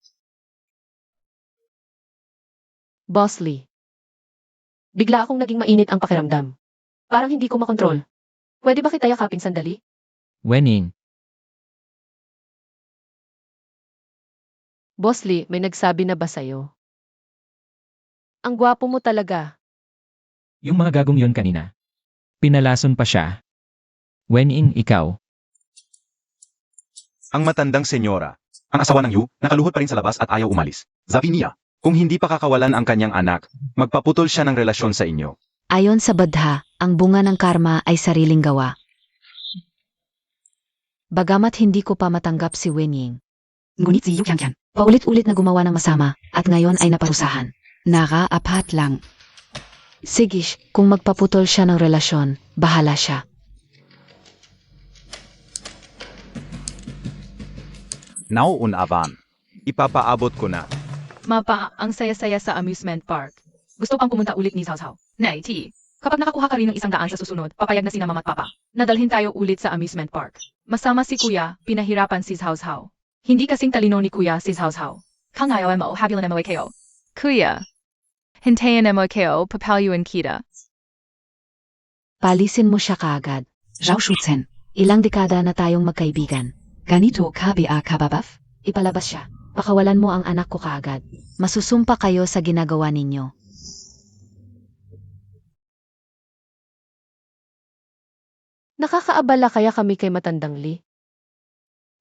Boss Lee. Bigla akong naging mainit ang pakiramdam. Parang hindi ko makontrol. Pwede ba kita yakapin sandali? Wenying, Boss Lee, may nagsabi na ba sa'yo? Ang gwapo mo talaga. Yung mga gagong yon kanina. Pinalason pa siya. Wenying, ikaw. Ang matandang senyora. Ang asawa ng Yu, nakaluhod pa rin sa labas at ayaw umalis. Sabi niya, kung hindi pa kakawalan ang kanyang anak, magpaputol siya ng relasyon sa inyo. Ayon sa Badha, ang bunga ng karma ay sariling gawa. Bagamat hindi ko pa matanggap si Wenying, Ngunit si Yu Qianqian, paulit-ulit na gumawa ng masama at ngayon ay naparusahan. naraapat lang. Sigish, kung magpaputol siya ng relasyon, bahala siya. Nauunavan. Ipapaabot ko na. Mapa, ang saya-saya sa amusement park. Gusto pang pumunta ulit ni Cao Cao. Nay, T. Kapag nakakuha ka rin ng 100 sa susunod, papayag na sina mama at papa. Nadalhin tayo ulit sa amusement park. Masama si kuya, pinahirapan si Cao Cao. Hindi kasing talino ni kuya si Cao Cao. Kangayo mo, habilan mo kayo. Kuya. Hintayin mo kayo, papalyuan kita. Palisin mo siya kaagad. Zhao Shuzhen, Ilang dekada na tayong magkaibigan. ganito ka ba kababaf? Ipalabas siya. Pakawalan mo ang anak ko kaagad. Masusumpa kayo sa ginagawa ninyo. Nakakaabala kaya kami kay Matandang Li?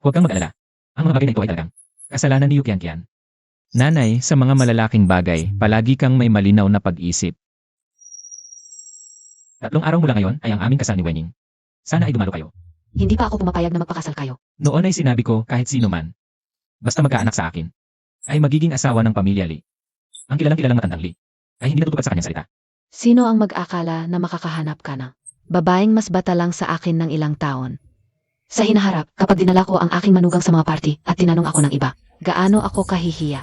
Huwag kang mag-alala. Ang mga bagay na ito ay talagang kasalanan ni Yu Qianqian. Nanay, sa mga malalaking bagay, palagi kang may malinaw na pag-isip. 3 araw mula ngayon ay ang aming kasal ni Wenying. Sana ay dumalo kayo. Hindi pa ako pumapayag na magpakasal kayo. Noon ay sinabi ko kahit sino man. Basta magkaanak sa akin. Ay magiging asawa ng pamilya Li. Ang kilalang matandang Li. Ay hindi natutupad sa kanyang salita. Sino ang mag-akala na makakahanap ka ng babaeng mas bata lang sa akin ng ilang taon? Sa hinaharap, kapag dinala ko ang aking manugang sa mga party at tinanong ako ng iba, gaano ako kahihiya?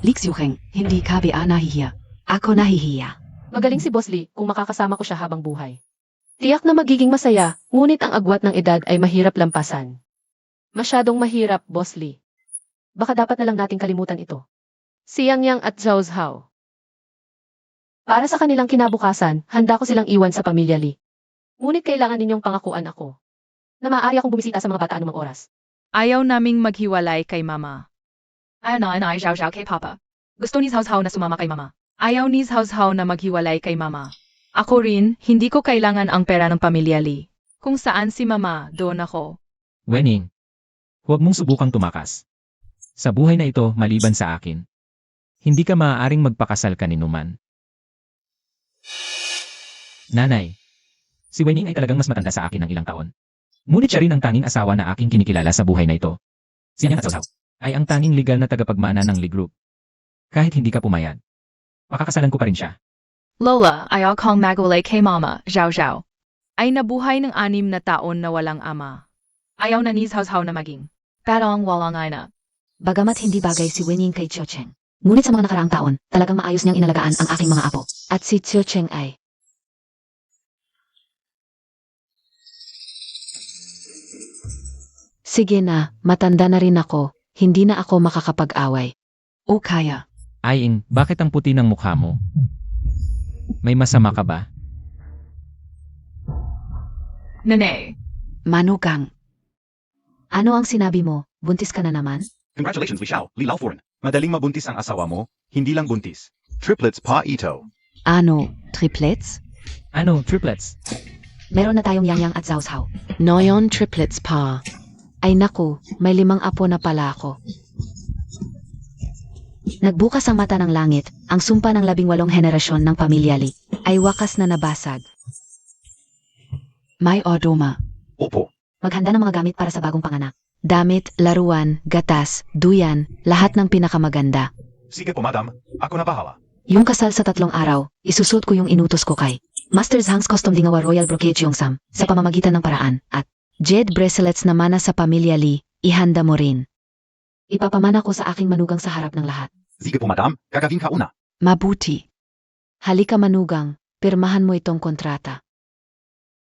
Lix Yuheng, hindi ka ba nahihiya? Ako nahihiya. Magaling si Boss Lee kung makakasama ko siya habang buhay. Tiyak na magiging masaya, ngunit ang agwat ng edad ay mahirap lampasan. Masyadong mahirap, Boss Lee. Baka dapat na lang nating kalimutan ito. Si Yang Yang at Zhao Zhao. Para sa kanilang kinabukasan, handa ko silang iwan sa pamilya Lee. Ngunit kailangan ninyong pangakuan ako na maaari akong bumisita sa mga bata anumang oras. Ayaw naming maghiwalay kay mama. Ayaw na ay Zhao Zhao kay papa. Gusto ni Cao Cao na sumama kay mama. Ayaw ni Cao Cao na maghiwalay kay mama. Ako rin, hindi ko kailangan ang pera ng pamilya Lee. Kung saan si mama, doon ako. Wenying, huwag mong subukang tumakas. Sa buhay na ito, maliban sa akin, hindi ka maaaring magpakasal kaninuman. Nanay, si Wenying ay talagang mas matanda sa akin ng ilang taon. Ngunit siya rin ang tanging asawa na aking kinikilala sa buhay na ito. Si Yang at Cao Cao ay ang tanging legal na tagapagmana ng Lee Group. Kahit hindi ka pumayag, pakakasalan ko pa rin siya. Lola, ayaw kong magulay kay mama, Zhao Zhao. Ay nabuhay ng 6 na taon na walang ama. Ayaw na ni Cao Cao na maging. Parang walang ina. Bagamat hindi bagay si Wenying kay Xiao Cheng, ngunit sa mga nakaraang taon, talagang maayos niyang inalagaan ang aking mga apo. At si Xiao Cheng ay sige na, matanda na rin ako, hindi na ako makakapag-away. O kaya. Aing, bakit ang puti ng mukha mo? May masama ka ba? Nene. Manugang. Ano ang sinabi mo? Buntis ka na naman? Congratulations, Li Xiao, Li Laofuren. Madaling mabuntis ang asawa mo, hindi lang buntis. Triplets pa ito. Ano, triplets? Ano, triplets? Meron na tayong Yang Yang at Zhao Zhao. Noyon triplets pa. Ay naku, may 5 apo na pala ako. Nagbukas ang mata ng langit, ang sumpa ng 18 henerasyon ng pamilya Lee ay wakas na nabasag. May odoma. Opo. Maghanda ng mga gamit para sa bagong panganak. Damit, laruan, gatas, duyan, lahat ng pinakamaganda. Sige po, madam. Ako na bahala. Yung kasal sa 3 araw, isusot ko yung inutos ko kay Master Zhang's Custom Dingawa Royal Brocade Yongsam sa pamamagitan ng paraan at jade bracelets na mana sa pamilya Lee, ihanda mo rin. Ipapamana ko sa aking manugang sa harap ng lahat. Sige po, madam. Gagawin ka una. Mabuti. Halika manugang, pirmahan mo itong kontrata.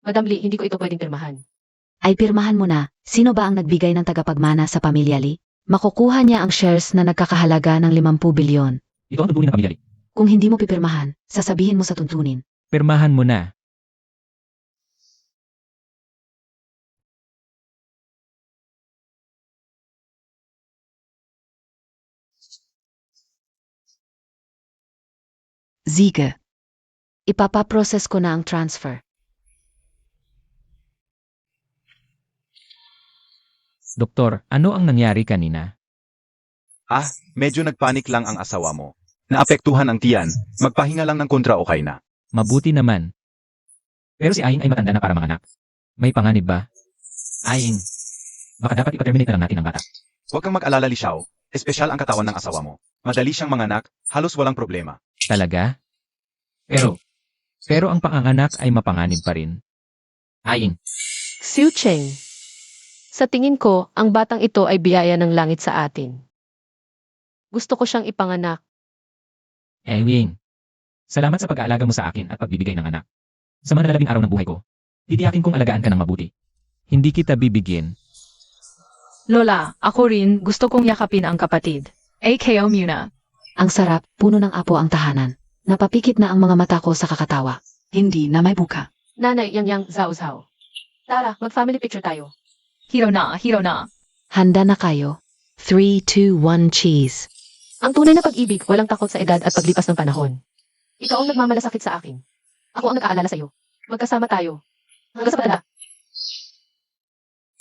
Madam Lee, hindi ko ito pwedeng pirmahan. Ay pirmahan mo na, sino ba ang nagbigay ng tagapagmana sa pamilya Lee? Makukuha niya ang shares na nagkakahalaga ng 50 bilyon. Ito ang tuntunin ng pamilya Lee. Kung hindi mo pipirmahan, sasabihin mo sa tuntunin. Pirmahan mo na. Siege. Ipapaprocess ko na ang transfer. Doktor, ano ang nangyari kanina? Medyo nagpanik lang ang asawa mo. Naapektuhan ang tiyan, magpahinga lang ng kontra okay na. Mabuti naman. Pero si Aing ay matanda na para manganak. May panganib ba? Aing, baka dapat ipaterminate na lang natin ang bata. Huwag kang mag-alala, Lishaw. Espesyal ang katawan ng asawa mo. Madali siyang manganak, halos walang problema. Talaga? Pero ang panganganak ay mapanganib pa rin. Aing, Xiu Cheng. Sa tingin ko, ang batang ito ay biyaya ng langit sa atin. Gusto ko siyang ipanganak. Ewing. Salamat sa pag-aalaga mo sa akin at pagbibigay ng anak. Sa mga nalalabing araw ng buhay ko, titiyakin kong alagaan ka ng mabuti. Hindi kita bibigyan. Lola, ako rin gusto kong yakapin ang kapatid. AKO muna. Ang sarap, puno ng apo ang tahanan. Napapikit na ang mga mata ko sa kakatawa. Hindi na may buka. Nanay, yang zao. Tara, mag-family picture tayo. Hiro na. Handa na kayo? 3, 2, 1, cheese. Ang tunay na pag-ibig, walang takot sa edad at paglipas ng panahon. Ikaw ang nagmamalasakit sa akin. Ako ang nag-aalala sa'yo. Magkasama tayo. Hanggang sa padala.